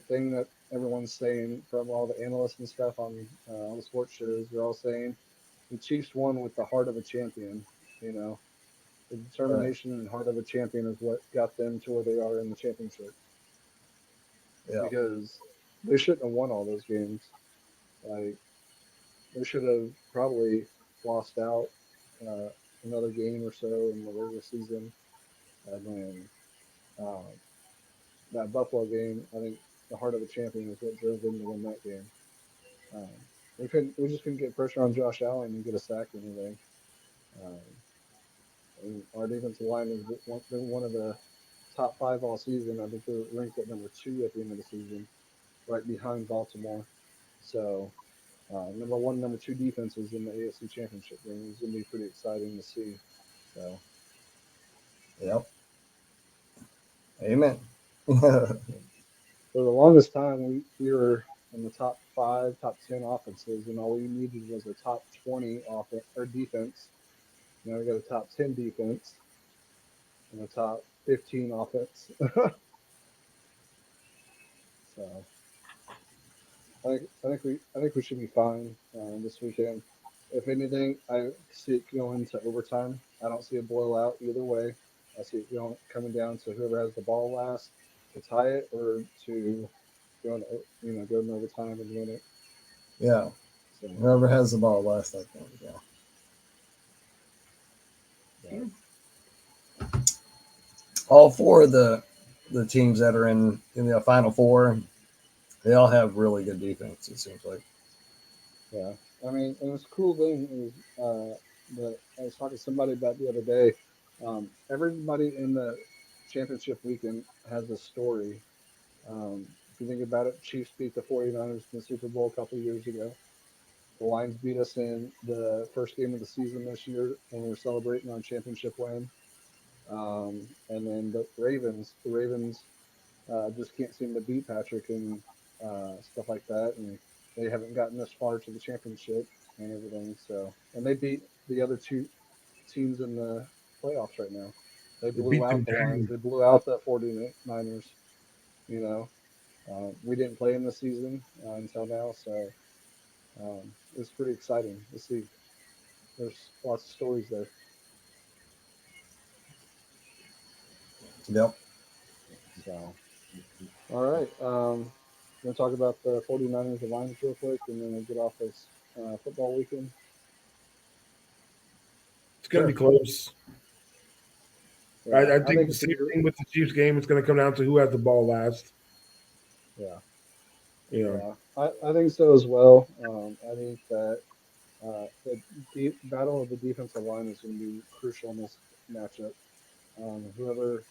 thing that everyone's saying from all the analysts and stuff on all the sports shows. They're all saying the Chiefs won with the heart of a champion. You know, the Right. determination and heart of a champion is what got them to where they are in the championship. Yeah. Because they shouldn't have won all those games. Like they should have probably lost out uh, another game or so in the regular season, and then uh, that Buffalo game. I think the heart of a champion is what drove them to win that game. Um, we just couldn't get pressure on Josh Allen and get a sack or anything. Um, and our defensive line has been one of the top five all season. I think they're ranked at number two at the end of the season, right behind Baltimore. So number one, number two defenses in the AFC Championship game is going to be pretty exciting to see. So Yep. Amen. Yeah. for the longest time, we were in the top five, top 10 offenses, and all we needed was a top 20 offense or defense. Now we got a top 10 defense and a top 15 offense. So I think we should be fine this weekend. If anything, I see it going to overtime. I don't see a blowout either way. I see it going coming down to whoever has the ball last. to tie it or to go in overtime and win it. Yeah. So Whoever has the ball last, I think. Yeah. yeah, All four of the teams that are in the Final Four, they all have really good defense. It seems like. yeah. I mean, and it's a cool thing is that I was talking to somebody about the other day. Everybody in the championship weekend has a story. If you think about it, Chiefs beat the 49ers in the Super Bowl a couple of years ago. The Lions beat us in the first game of the season this year when we were celebrating our championship win. And then the Ravens just can't seem to beat Patrick and stuff like that, and they haven't gotten this far to the championship and everything. So, and they beat the other two teams in the playoffs right now. They They blew beat out them the Lions. down. They blew out the 49ers. You know, we didn't play in the season until now, so it's pretty exciting to see. There's lots of stories there. Yep. So, all right. We're going to talk about the 49ers and Lions real quick, and then we'll get off this football weekend. It's going to Sure. be close. Yeah, I I think think the it's same thing with the Chiefs game. It's going to come down to who has the ball last. yeah, You know, yeah. I think so as well. I think that the battle of the defensive line is going to be crucial in this matchup. Whoever's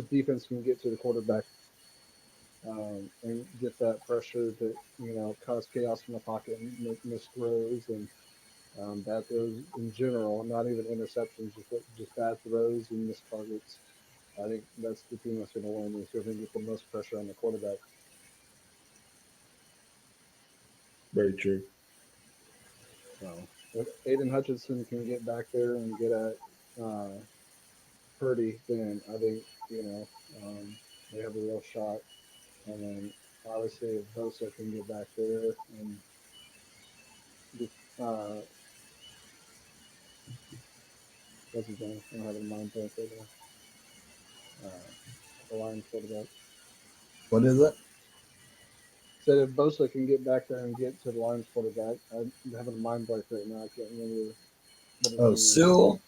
defense can get to the quarterback and get that pressure to cause chaos in the pocket and make missed throws and bad throws in general, not even interceptions, just bad throws and missed targets. I think that's the team that's going to win is whoever can get the most pressure on the quarterback. very true. So if Aiden Hutchinson can get back there and get at uh, Purdy, then I think they have a real shot. And then obviously if Bosa can get back there and uh, what's his name? I don't have it in mind blank right now. The Lions quarterback. What is it? Said if Bosa can get back there and get to the Lions quarterback, I'm having a mind blank right now. I can't remember what his Oh, name is. Sewell,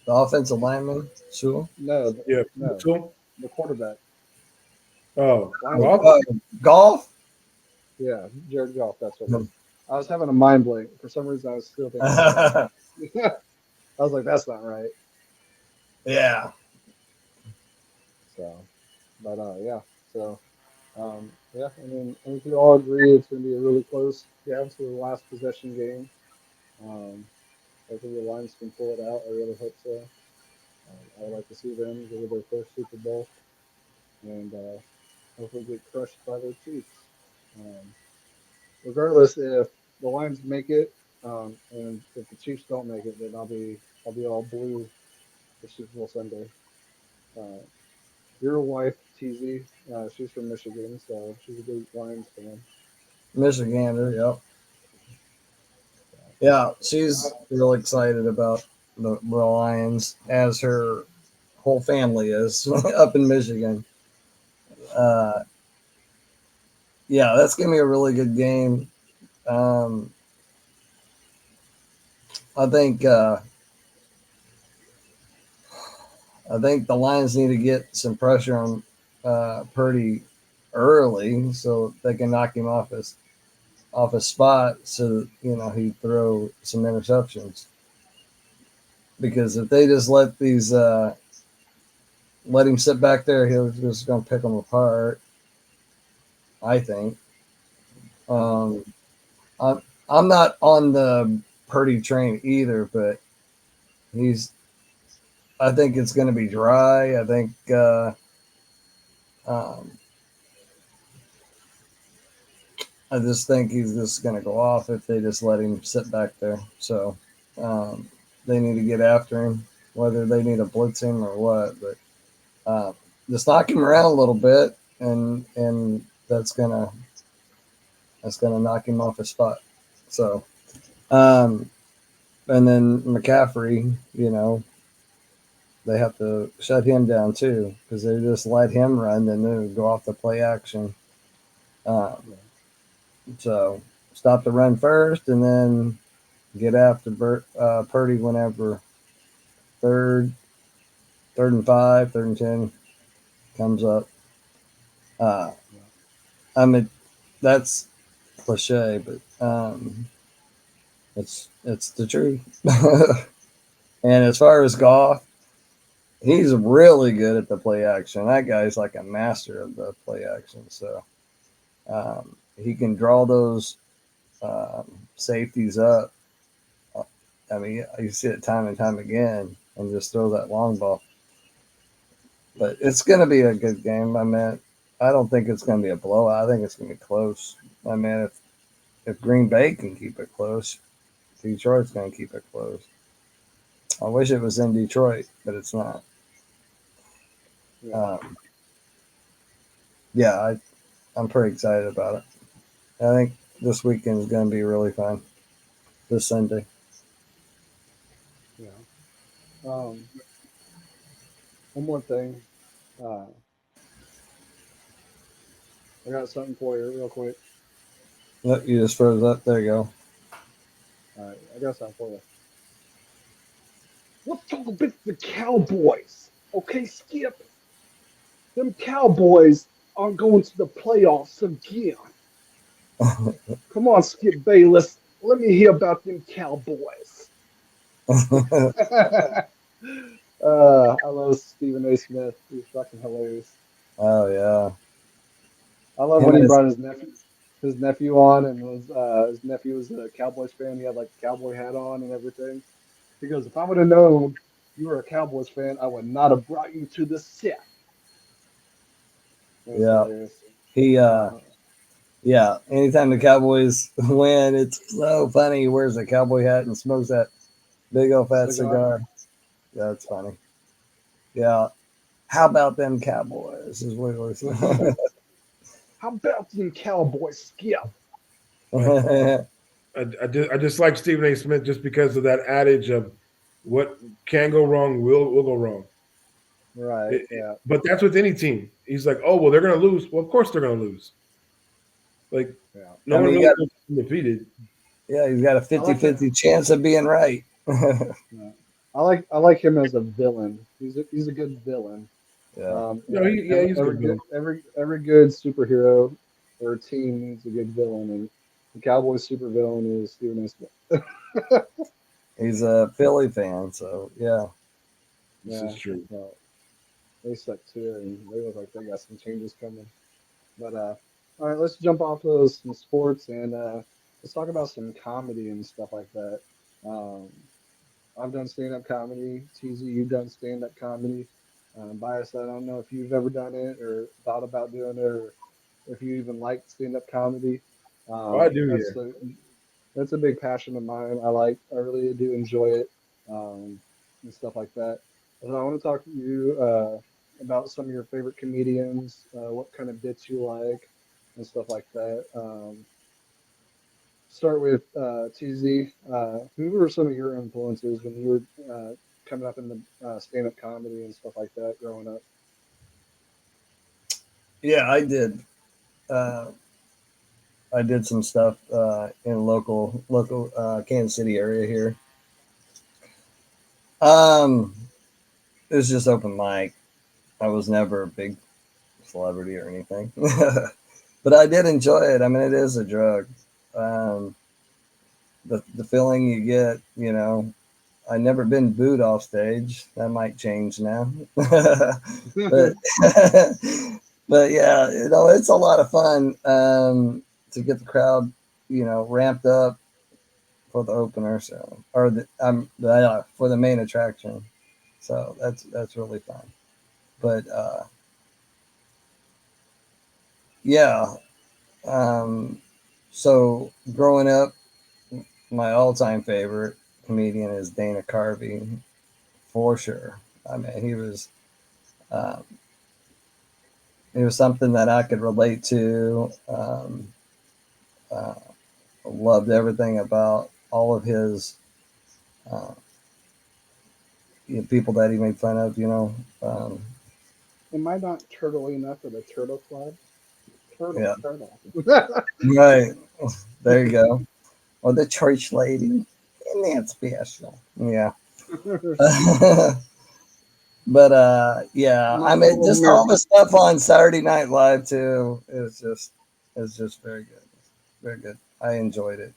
the offensive lineman. Sewell. No, Yeah. no, So, the quarterback. oh, Lions Oh, golf? quarterback. golf. Yeah, Jared Goff. That's what it is. I was having a mind blank for some reason. I was still thinking golf. Yeah. I was like, that's not right. So, but yeah. So, yeah. I think we all agree it's going to be a really close down to the last possession game. Um, Hopefully the Lions can pull it out. I really hope so. I would like to see them go to their first Super Bowl and hopefully get crushed by their Chiefs. Um, Regardless, if the Lions make it, and if the Chiefs don't make it, then I'll be all blue for Super Bowl Sunday. Uh, your wife TZ, she's from Michigan, so she's a big Lions fan. Michigander. Yep. So, Yeah, she's real excited about the Lions, as her whole family is up in Michigan. Uh, yeah, that's gonna be a really good game. Um, I think I think the Lions need to get some pressure on Purdy early so they can knock him off his spot, so he throw some interceptions. Because if they just let him sit back there, he'll just gonna pick them apart. I think. mhm. Um, I'm not on the Purdy train either, but he's. I think it's going to be dry. I think um, I just think he's just going to go off if they just let him sit back there. So um, they need to get after him, whether they need to blitz him or what. But just knock him around a little bit, and that's gonna knock him off his spot. So um, and then McCaffrey, they have to shut him down too because they just let him run, then they go off the play action. Um, so stop the run first, and then get after Purdy whenever third, third and 5, third and 10 comes up. Uh, I mean, that's cliche, but it's the truth. And as far as Goff, he's really good at the play action. That guy's like a master of the play action. So he can draw those safeties up. I mean, you see it time and time again, and just throw that long ball. But it's going to be a good game. I mean, I don't think it's going to be a blowout. I think it's going to be close. I mean, if Green Bay can keep it close, Detroit's going to keep it close. I wish it was in Detroit, but it's not. Yeah. Yeah, I'm pretty excited about it. I think this weekend is going to be really fun. This Sunday. Yeah. One more thing. Uh, I got something for you real quick. Look, you just froze up. There you go. All right, I got something for you. Let's talk about the Cowboys. Okay, Skip. Them Cowboys are going to the playoffs again. Come on, Skip Bayless. Let me hear about them Cowboys. I love Stephen A. Smith. He's fucking hilarious. Oh yeah, I love him when he and his brought his nephew on, and his nephew was a Cowboys fan. He had like a cowboy hat on and everything. He goes, "If I would have known you were a Cowboys fan, I would not have brought you to the set." It was yeah hilarious. he Uh, yeah. Anytime the Cowboys win, it's so funny. He wears a cowboy hat and smokes that big old fat cigar. cigar. That's funny. Yeah. How about them Cowboys? Is what it was. How about them Cowboys, Skip? I just like Stephen A. Smith just because of that adage of what can go wrong will go wrong. Right. Yeah. But that's with any team. He's like, oh well, they're gonna lose. Well, of course they're gonna lose. Like Yeah. no I one mean, really goes undefeated. he's got a I like him. 50-50 chance of being right. Yeah. I like him as a villain. He's a good villain. Yeah. No, he's a good villain. Every good superhero or team needs a good villain, and the Cowboys super villain is Stephen A. Smith. He's a Philly fan, so yeah. This is Yeah, true. well, they suck too, and they look like they got some changes coming. But all right, let's jump off of some sports and let's talk about some comedy and stuff like that. Um, I've done stand-up comedy. TZ, you've done stand-up comedy. Bias, I don't know if you've ever done it or thought about doing it, or if you even like stand-up comedy. Oh, I do. That's Yeah. that's a big passion of mine. I really do enjoy it and stuff like that. And I want to talk to you about some of your favorite comedians, what kind of bits you like, and stuff like that. Start with TZ. Who were some of your influences when you were coming up in the stand-up comedy and stuff like that growing up? Yeah, I did. Uh, I did some stuff in local Kansas City area here. Um, it was just open mic. I was never a big celebrity or anything, but I did enjoy it. I mean, it is a drug. Um, the feeling you get, I never been booed off stage. That might change now, but but yeah, it's a lot of fun to get the crowd, ramped up for the opener, so or for the main attraction. So that's really fun. But yeah, um, so growing up, my all-time favorite comedian is Dana Carvey, for sure. I mean, um, he was something that I could relate to. Uh, Loved everything about all of his, uh, people that he made fun of. Um, Am I not turtle enough for the turtle club? Turtle, yeah, turtle. right. There you go. Or the church lady, and that's special. Yeah. But yeah, My I mean, fellow just all the American. stuff on Saturday Night Live too is just very good, very good. I enjoyed it.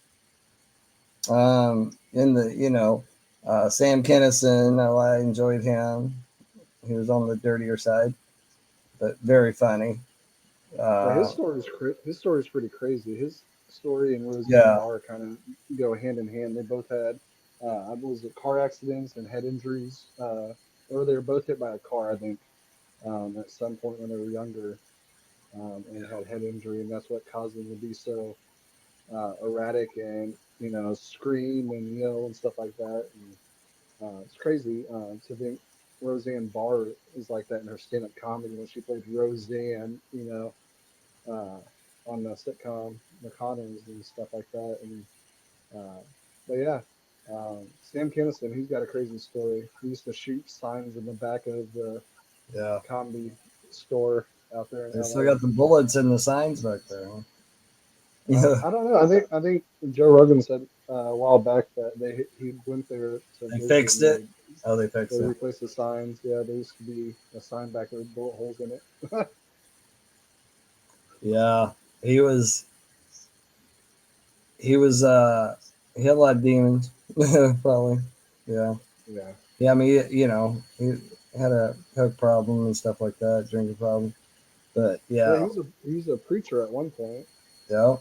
In the Sam Kinison, I enjoyed him. He was on the dirtier side, but very funny. Yeah, Uh, his story is pretty crazy. His story and Roseanne yeah, Barr kind of go hand in hand. They both had, I was it car accidents and head injuries, or they were both hit by a car, I think, at some point when they were younger, and had head injury, and that's what caused them to be so erratic and scream and yell and stuff like that. And it's crazy to think Roseanne Barr is like that in her stand-up comedy when she played Roseanne, uh, on the sitcom McConnell's and stuff like that. And uh, but yeah, Sam Kinison, he's got a crazy story. He used to shoot signs in the back of the yeah. comedy store out there in They still LA. got the bullets and the signs back there. Huh? I don't know. I think Joe Rogan said a while back that he went there to They visit fixed and it. Oh, they they fixed it. replaced the signs. Yeah, there used to be a sign back there with bullet holes in it. Yeah, he was. He was. He had a lot of demons. Probably. Yeah. Yeah, Yeah. I mean, he had a coke problem and stuff like that, drinking problem. But yeah. yeah. He was a preacher at one point, Yeah.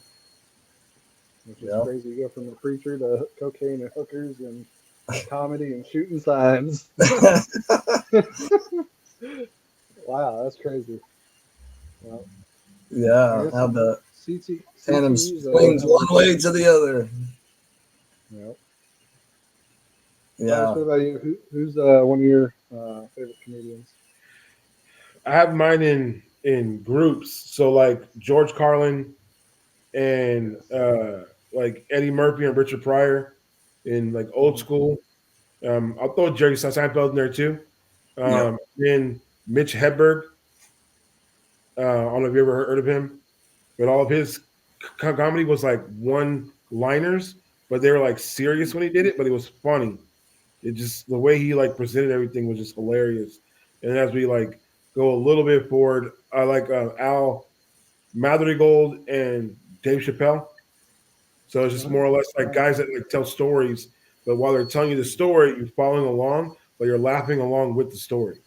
which is Yeah. crazy. You go from a preacher to cocaine and hookers and comedy and shooting signs. Wow, that's crazy. Well, I Yeah. guess How the tandem CTE is a swings hell of one a way dude. to the other. Yeah. Bryce, Yeah. what about you? Who's one of your favorite comedians? I have mine in groups. So like George Carlin and Yes. like Eddie Murphy and Richard Pryor in like old Hmm. school. I'll throw Jerry Seinfeld in there too. Yep. Then Mitch Hedberg. I don't know if you ever heard of him, but all of his comedy was like one liners, but they were like serious when he did it, but it was funny. It just the way he like presented everything was just hilarious. And as we like go a little bit forward, I like Al Madrigold and Dave Chappelle. So it's just more or less like Nice. guys that like tell stories, but while they're telling you the story, you're following along, but you're laughing along with the story,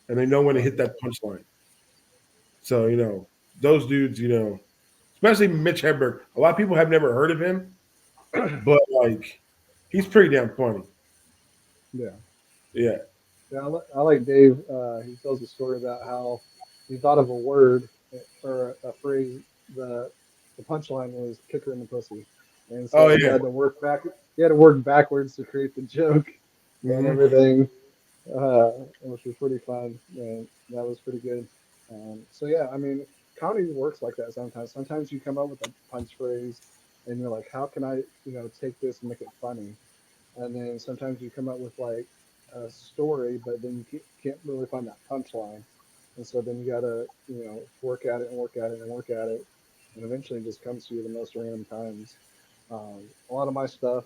and they know when to Right. hit that punchline. So those dudes, especially Mitch Hedberg. A lot of people have never heard of him, but like he's pretty damn funny. Yeah. Yeah. Yeah, I like Dave. He tells a story about how he thought of a word or a phrase. The the punchline was "kicker in the pussy," and Oh so he yeah. had to work back. He had to work backwards to create the joke and Hmm. everything, which was pretty fun. And that was pretty good. So yeah, I mean, comedy works like that sometimes. Sometimes you come up with a punch phrase, and you're like, "How can I, take this and make it funny?" And then sometimes you come up with like a story, but then you can't really find that punchline, and so then you gotta work at it and work at it and work at it, and eventually it just comes to you the most random times. A lot of my stuff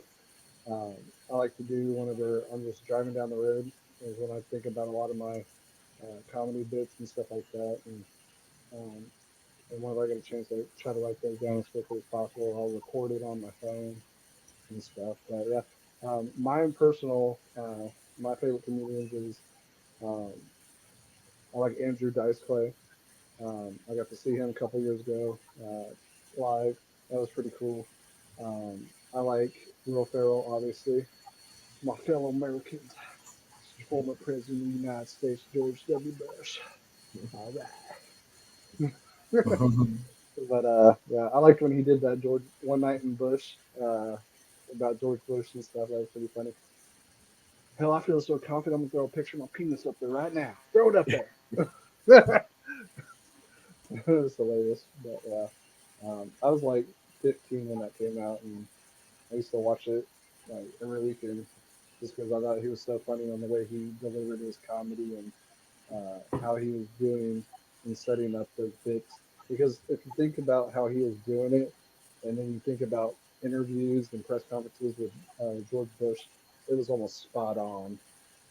um, I like to do whenever I'm just driving down the road is when I think about a lot of my comedy bits and stuff like that, um, and whenever I get a chance, I try to write those down as quickly as possible. I'll record it on my phone and stuff. But yeah, my favorite comedians is um, I like Andrew Dice Clay. I got to see him a couple years ago live. That was pretty cool. I like Will Ferrell, obviously. My fellow Americans, former President of the United States, George W. Bush. All right. But yeah, I liked when he did that George One Night in Bush about George Bush and stuff. That was pretty funny. Hell, I feel so confident. I'm gonna throw a picture of my penis up there right now. Throw it up there. It was hilarious. But yeah, I was like 15 when that came out, and I used to watch it like every weekend. just because I thought he was so funny on the way he delivered his comedy and how he was doing and setting up those bits. Because if you think about how he was doing it, and then you think about interviews and press conferences with George Bush, it was almost spot on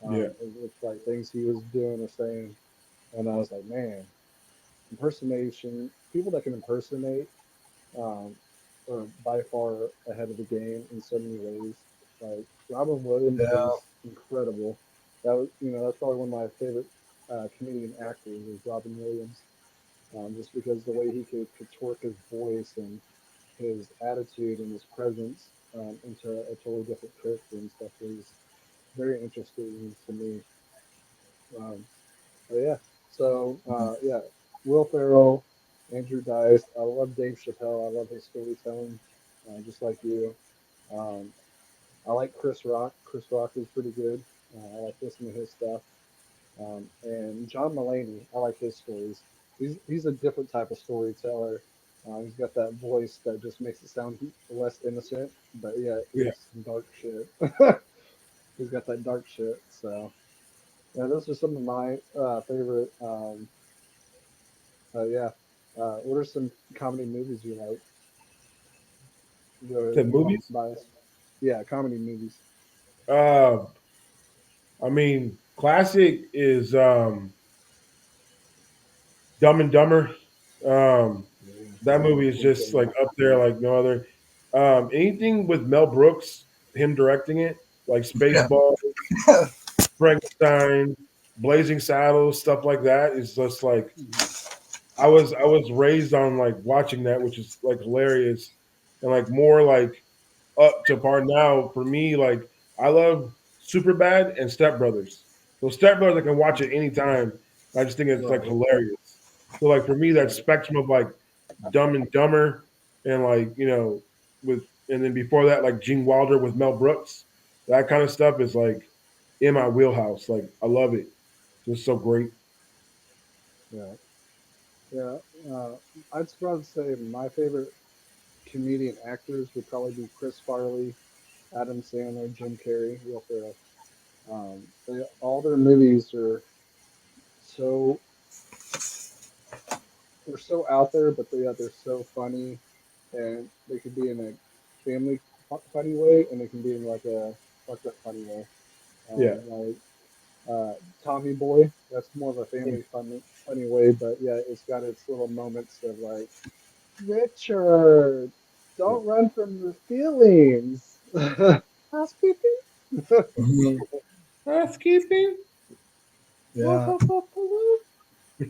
Yeah. with like things he was doing or saying. And I was like, man, impersonation, people that can impersonate um, are by far ahead of the game in so many ways. Like Robin Williams Yeah. is incredible. That was, that's probably one of my favorite comedian actors is Robin Williams, just because the way he could contort his voice and his attitude and his presence into a totally different character and stuff was very interesting to me. Um, but yeah, so yeah, Will Ferrell, Andrew Dice. I love Dave Chappelle. I love his storytelling, just like you. Um, I like Chris Rock. Chris Rock is pretty good. I like listening to his stuff. And John Mulaney, I like his stories. He's a different type of storyteller. He's got that voice that just makes it sound less innocent, but yeah, Yeah. it's dark shit. He's got that dark shit. So yeah, those are some of my favorite. Yeah. What are some comedy movies you like? Go The ahead, movies. bias. Yeah, comedy movies. Uh, I mean, classic is Dumb and Dumber. Um, Yeah, that movie is good just like film. up there like no other. Anything with Mel Brooks, him directing it, like Yeah. Spaceball, Frankenstein, Blazing Saddles, stuff like that is just like I was raised on like watching that, which is like hilarious and like more like up to par now for me. Like I love Superbad and Step Brothers. So Step Brothers I can watch it anytime. I just think it's like Right, hilarious. So like for me that right. spectrum of like Dumb and Dumber and like with and then before that like Gene Wilder with Mel Brooks, that kind of stuff is like in my wheelhouse. Like I love it. Just so great. Yeah, yeah. I'd probably say my favorite comedian actors would probably be Chris Farley, Adam Sandler, Jim Carrey, Will Ferrell. All their movies are so they're so out there, but they're so funny, and they could be in a family funny way, and they can be in like a fucked up funny way. Yeah. Like Tommy Boy, that's more of a family funny way, but yeah, it's got its little moments of like Richard, Yeah. don't run from your feelings. Housekeeping. But Mhm. Housekeeping. Yeah.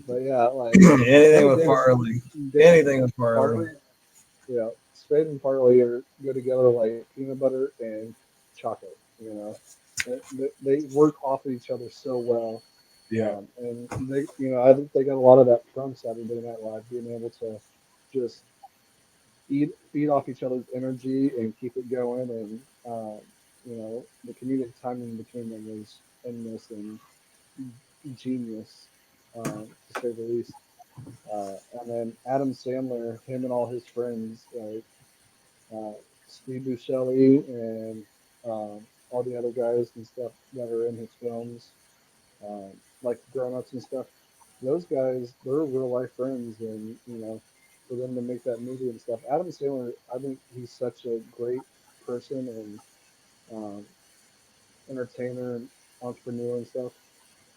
yeah, like Anything they with did Farley. they Anything with Farley. Farley, yeah, Spade and Farley are go together like peanut butter and chocolate. They work off of each other so well, Yeah. and I think they got a lot of that from Saturday Night Live, being able to just feed off each other's energy and keep it going, and the comedic timing between them was endless and genius, to say the least. And then Adam Sandler, him and all his friends, like uh, Steve Buscemi and all the other guys and stuff that are in his films, um, like Grown Ups and stuff. Those guys, they're real life friends, and for them to make that movie and stuff. Adam Sandler, I think he's such a great person and um, entertainer and entrepreneur and stuff.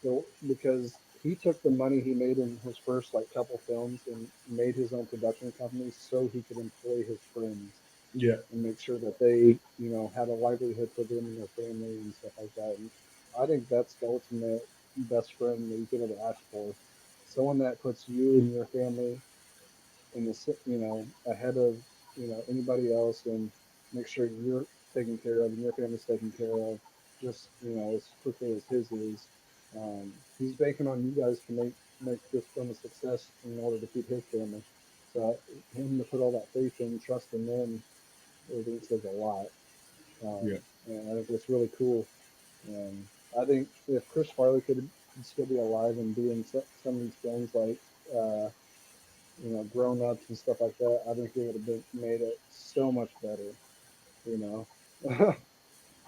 So because he took the money he made in his first like couple films and made his own production company so he could employ his friends Yeah. and make sure that they, had a livelihood for them and their family and stuff like that. And I think that's the ultimate best friend that you could ever ask for. Someone that puts you and your family in ahead of, anybody else and make sure you're taken care of and your family's taken care of just, as quickly as his is. He's banking on you guys to make this film a success in order to feed his family. So him to put all that faith and trust in them, I think says a lot. Yeah. And I think it's really cool. And I think if Chris Farley could still be alive and be in some of these films like, uh, Grown Ups and stuff like that, I think it would have been made it so much better. You know.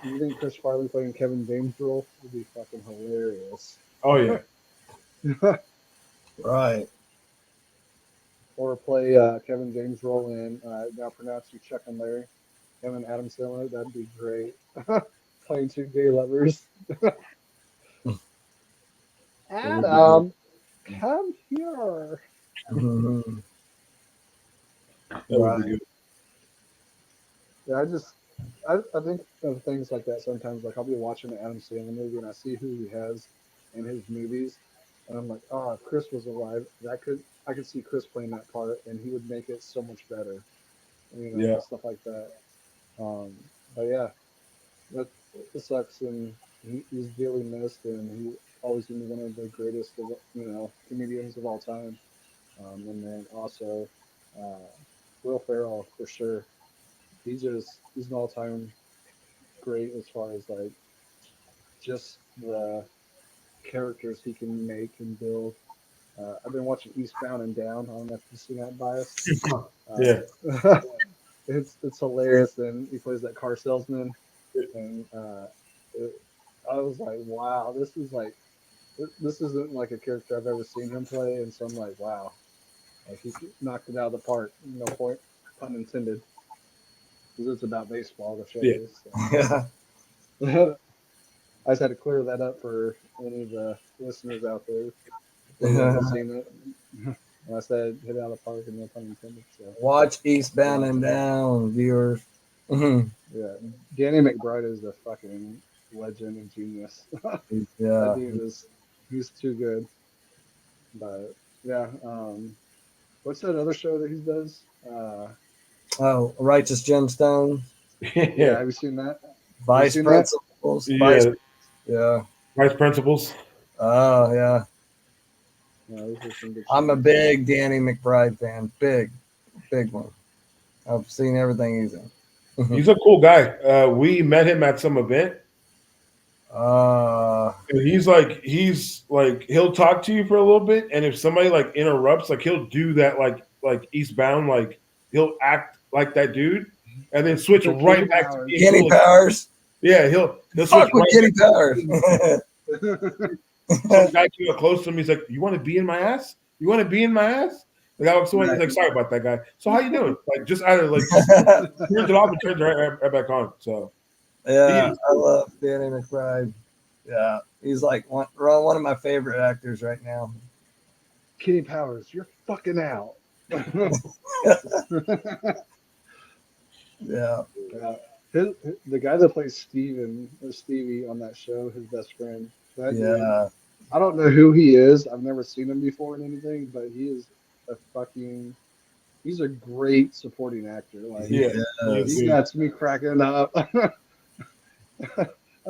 You think Chris Farley playing Kevin James' role would be fucking hilarious? Oh yeah. Right. Or play Kevin James' role in now pronounce you Chuck and Larry, him and Adam Sandler. That'd be great. Playing two gay lovers. It would be good. Adam, come here. Mhm. That would be Right. good. Yeah, I think of things like that sometimes. Like I'll be watching an Adam Sandler movie and I see who he has in his movies, and I'm like, oh, if Chris was alive, I could see Chris playing that part, and he would make it so much better. Yeah. Stuff like that. Um, but yeah, that it sucks, and he's dearly missed, and he always been one of the greatest of comedians of all time. And then also uh, Will Ferrell for sure. He's an all time great as far as like just the characters he can make and build. I've been watching Eastbound and Down. I don't know if you've seen that, Bias. Yeah. It's hilarious, and he plays that car salesman, and it, I was like, wow, this isn't like a character I've ever seen him play, and so I'm like, wow, like he knocked it out of the park. No point, pun intended, because it's about baseball. The show Yeah. is. Yeah. So. I just had to clear that up for any of the listeners out there if they haven't seen it. And I said hit it out of the park and no pun intended. So Watch Eastbound and Down, viewers. Mhm. yeah, Danny McBride is a fucking legend and genius. That Yeah. dude is he's too good. But yeah, what's that other show that he does? Oh, Righteous Gemstones, Yeah, Yeah. have you seen that? Have you Vice seen that? Principals, Vice. Yeah. Yeah. Vice principals. Oh, yeah. No, those are some good I'm a shows. big Danny McBride fan. Big one. I've seen everything he's in. He's a cool guy. We met him at some event. uh, And he's like he'll talk to you for a little bit, and if somebody like interrupts, like he'll do that like Eastbound, like he'll act like that dude, and then switch Kenny right back to Powers. being Kenny cool. Powers. Yeah, he'll switch Fuck with right Kenny back. Powers. Some guy came up close to him. He's like, "You want to be in my ass? You want to be in my ass?" The guy walks away. He's Right. like, "Sorry about that, guy. So how you doing?" Like just either like just turns it off and turns it right back on. So he Yeah, is I cool. love Danny McBride. Yeah, he's like one of my favorite actors right now. Kenny Powers, you're fucking out. Yeah, Yeah. The guy that plays Steven or Stevie on that show, his best friend, that dude, yeah, I don't know who he is. I've never seen him before in anything, but he is a fucking, he's a great supporting actor. Like, he Yeah, he is he is. good. got me cracking up. I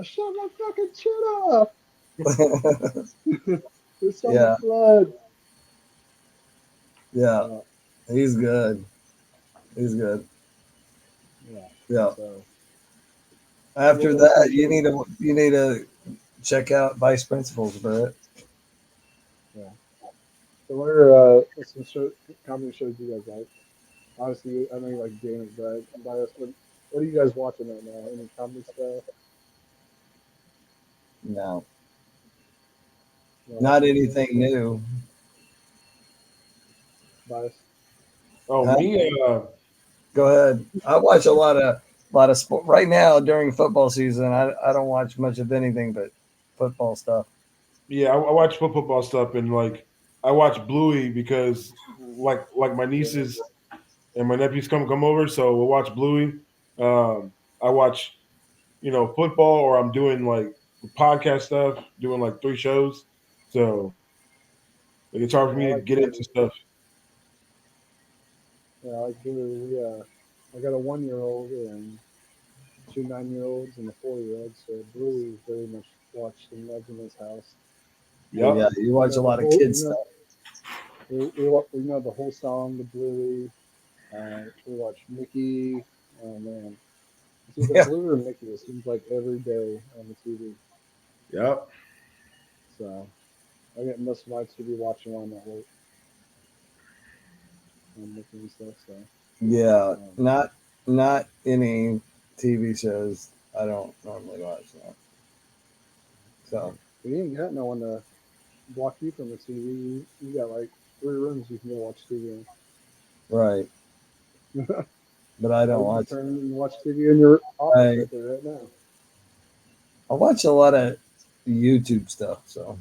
shut my fucking chin off. There's so much Yeah, blood. yeah, Yeah, he's good. He's good. yeah. Yeah. So, After what's some that, shows? you need to check out Vice Principals, Brett. Yeah. So, what's some comedy shows you guys like? Honestly, I know you like Danny, but bias. What are you guys watching right now? Any comedy stuff? No, You know, not watching anything? anything new. Bias. Oh, Huh? me. Go ahead. I watch a lot of sport right now during football season. I don't watch much of anything but football stuff. Yeah, I watch football stuff, and like I watch Bluey because like my Yeah. nieces and my nephews come over, so we'll watch Bluey. I watch football, or I'm doing like podcast stuff, doing like 3 shows. So like, it's hard for Yeah, I me to like get Blue. into stuff. Yeah, I like Blue. I got a 1 year old and two 9 year olds and a 4 year old. So Blue is very much watched and loved in this house. Yeah, Yep. you We watch know a the lot of whole. kids stuff. We know the whole song, the Bluey. We watch Mickey. Oh man, it's either Yeah, Blue or Mickey. It seems like every day on the TV. Yep. So I get most of my TV watching while I'm at work and Mickey and stuff. So yeah. um, Not any TV shows. I don't normally watch that. So You ain't got no one to block you from the TV. You got like 3 rooms you can go watch TV right, in. but I Or don't you can watch. turn and watch TV in your office I right there, right now. I watch a lot of YouTube stuff. So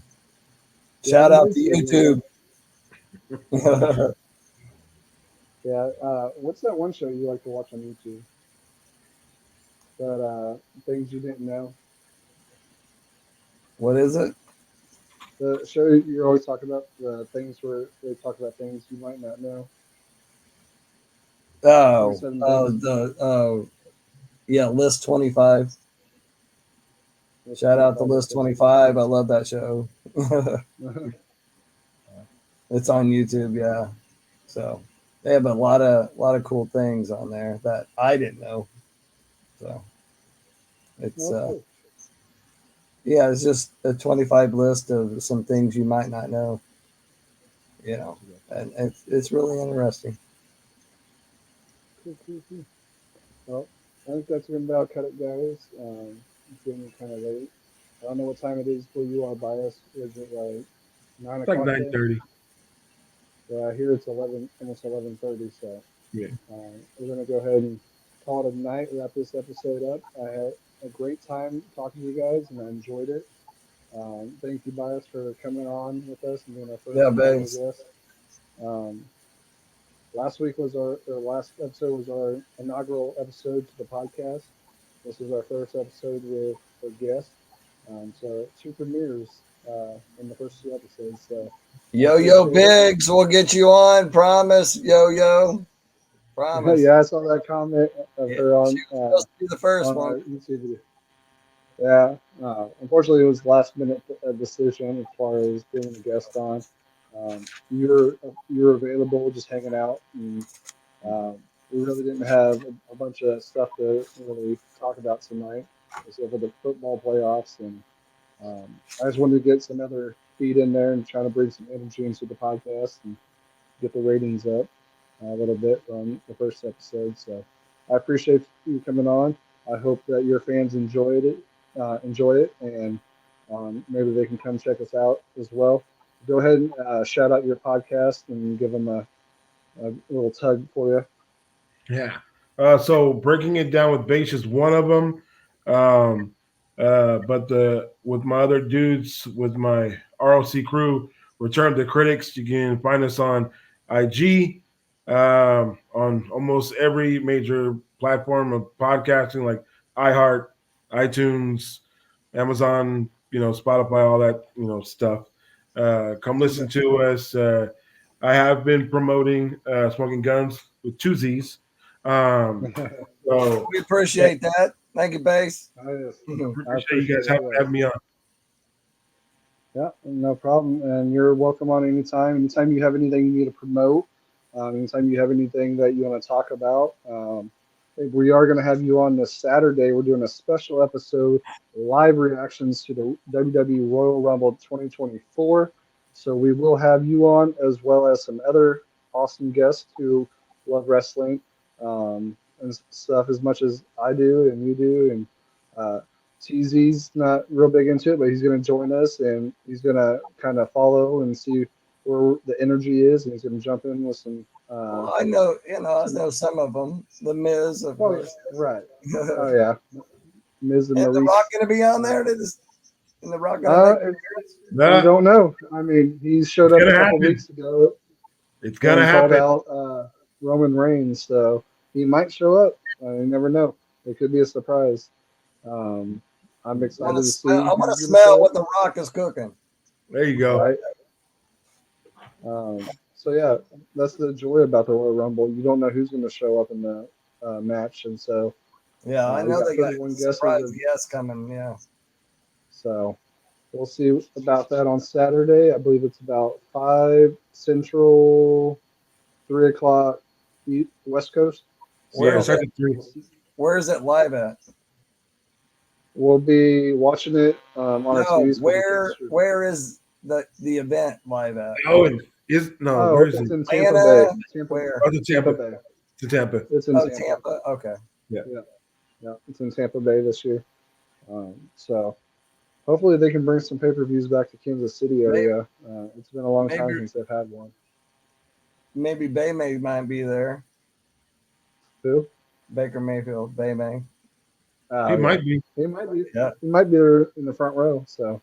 Yeah, shout you out did to say you. YouTube. Yeah. What's that one show you like to watch on YouTube? That things you didn't know. What is it? The show you're always talking about, the things where they talk about things you might not know. Oh, 27 things. yeah, List 25. That's Shout out to 25 List episodes. 25. I love that show. Yeah. It's on YouTube, yeah. So they have a lot of cool things on there that I didn't know. So it's Well, that's cool. yeah, it's just a 25 list of some things you might not know, you know, Gotcha, gotcha. and it's really interesting. Cool, cool, cool. Well, I think that's going to about cut it, guys. It's getting kind of late. I don't know what time it is where you are biased. Is it like 9 It's like o'clock there? 9:30. Yeah, here it's 11, almost 11:30. So Yeah. we're going to go ahead and call it a night. Wrap this episode up. I had a great time talking to you guys, and I enjoyed it. Thank you, Bias, for coming on with us and being our first Yeah, ever base. guest. Um, last week was our last episode was our inaugural episode to the podcast. This is our first episode with a guest. So 2 premieres in the first 2 episodes. So I Yo yo appreciate it. Biggs, we'll get you on. Promise. Yo yo. Promise. Yeah, I saw that comment of Yeah, her she was supposed to be the first on one. our YouTube video. Yeah, unfortunately, it was last minute decision as far as bringing a guest on. You're available, just hanging out, and um, we really didn't have a bunch of stuff to really talk about tonight, except for the football playoffs, and I just wanted to get some other feed in there and trying to bring some energy into the podcast and get the ratings up a little bit from the first episode. So I appreciate you coming on. I hope that your fans enjoy it, and maybe they can come check us out as well. Go ahead and shout out your podcast and give them a little tug for you. Yeah. So breaking it down with Baish is one of them. Um, but the with my other dudes, with my ROC crew, Return to Critics, you can find us on IG, on almost every major platform of podcasting like iHeart, iTunes, Amazon, Spotify, all that, stuff. Come listen to us. I have been promoting Smoking Guns with two Z's. Um, so We yeah, appreciate that. Thank you, Base. I appreciate you appreciate guys it. Yeah. having me on. Yeah, no problem. And you're welcome on anytime. Anytime you have anything you need to promote, anytime you have anything that you want to talk about, we are going to have you on this Saturday. We're doing a special episode, live reactions to the WWE Royal Rumble 2024. So we will have you on as well as some other awesome guests who love wrestling and stuff as much as I do and you do. And TZ's not real big into it, but he's going to join us and he's going to kind of follow and see where the energy is, and he's going to jump in with some. Well, I know, I know some of them. The Miz, of Oh, yeah, course. right. And Oh yeah, Miz and The Rock Maurice. going to be on there? And The Rock going to Uh, make it, appearance? we Nah, don't know. I mean, he showed it's up a gonna couple happen. weeks ago It's gonna and called happen. out Roman Reigns, so he might show up. You never know. It could be a surprise. Um, I'm excited to see I want who's to going to smell show up. what The Rock is cooking. There you go. Right. So yeah, that's the joy about the Royal Rumble. You don't know who's going to show up in the match, and so Yeah, I we know got they got 31 guesses, surprise guests coming. Yeah. so we'll see about that on Saturday. I believe it's about 5 Central, 3 o'clock West Coast. Yeah, Where it is So it? starts at 3. Where is it live at? we'll be watching it on our No, TVs because we can't stream. where is the event live at? Oh, and where Oh, is it's it? in Tampa Bay. Atlanta? Where? Oh, it's in Tampa Tampa. Bay. It's in Tampa. It's in Oh, Tampa. Tampa. Okay. Yeah. Yeah. Yeah, it's in Tampa Bay this year. So hopefully they can bring some pay-per-views back to Kansas City Maybe, area. It's been a long maybe, time since they've had one. maybe Bay May might be there. Who? Baker Mayfield, Bay May. He Oh yeah, might be. he might be. Yeah. He might be there in the front row. So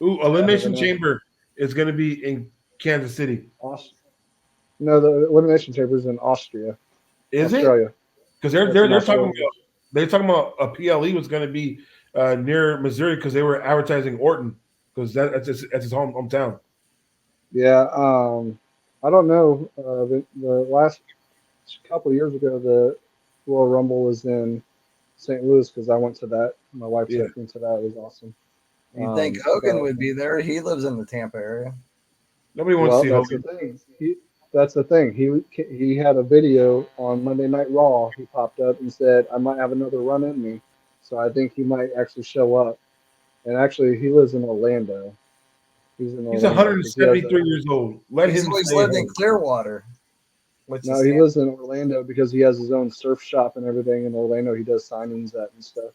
Ooh, you never Elimination know. Chamber is going to be in Kansas City. No, the Elimination Chamber is in Austria, Is it? Australia. Because That's in they're talking Australia. about a PLE was going to be near Missouri because they were advertising Orton because that's his hometown. Yeah. I don't know. The last couple of years ago, the Royal Rumble was in St. Louis because I went to that. My wife Yeah, took me to that. It was awesome. You'd think Hogan But would be there. He lives in the Tampa area. nobody wants to well, see that's the Hogan. thing. That's the thing. He had a video on Monday Night Raw. He popped up and said, "I might have another run in me," so I think he might actually show up. And actually, he lives in Orlando. He's in He's Orlando because he has a 173 years old. Let He's him always stay lived in home. Clearwater, which no. is He Tampa. lives in Orlando because he has his own surf shop and everything in Orlando. He does signings at and stuff.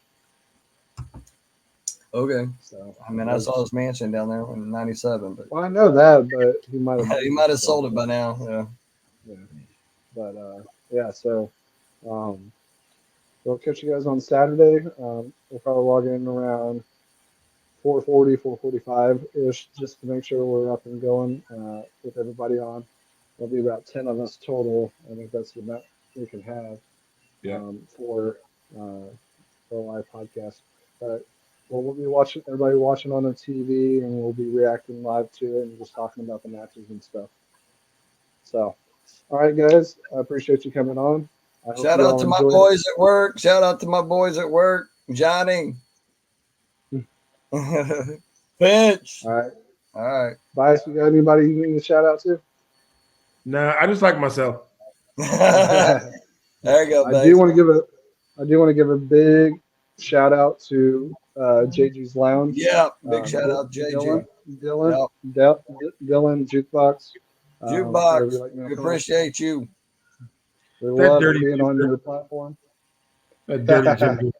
Okay. So I mean, I saw his mansion down there in '97, but well, I know that, but he might have he moved might it. have So sold it by now. Yeah. yeah, but yeah. So um, we'll catch you guys on Saturday. We'll probably log in around 4:40, 4:45 ish, just to make sure we're up and going with everybody on. There'll be about 10 of us total. I think that's the amount we can have Yeah, for a live podcast. But we'll be watching everybody watching on the TV, and we'll be reacting live to it and just talking about the matches and stuff. So, all right, guys, I appreciate you coming on. I hope Shout you out all to my enjoyed boys at work. Shout out to my boys at work. Johnny. it. Finch. All right, All right. Baish, you got anybody you need to shout out to? nah, I just like myself. There you go, I do Bass. want to give a I do want to give a big shout out to JG's Lounge, Yeah. Big shout out, Dylan, JG. Dylan, Yep. Dylan Jukebox, whatever you Jukebox. like me We to call it. appreciate you. We That love dirty being on ginger. your platform. That dirty ginger.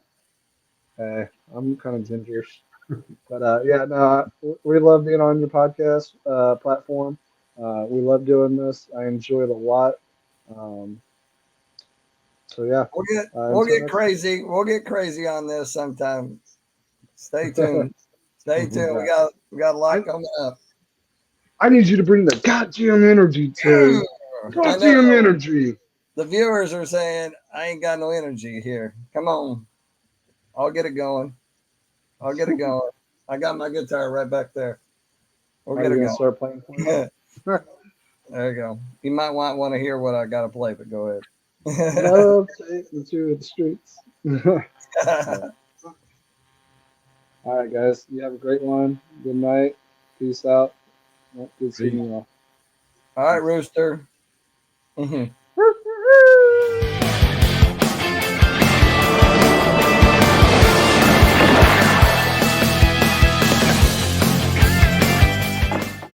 Hey, I'm kind of gingerish, but yeah, no, we love being on your podcast platform. We love doing this. I enjoy it a lot. Um, so yeah, We'll until get next. crazy. We'll get crazy on this sometime. Stay tuned. Stay tuned. Yeah, We got a lot I coming up. I need you to bring the goddamn energy, Yeah, Terry. I know. Goddamn energy. The viewers are saying I ain't got no energy here. Come on. I'll get it going. I'll get it going. I got my guitar right back there. We'll Are get you it gonna going. start playing for me? There you go. You might want to hear what I got to play, but go ahead. Love take me to the streets. Yeah. All right, guys. You have a great one. Good night. Peace out. Good seeing you all. All right, Rooster.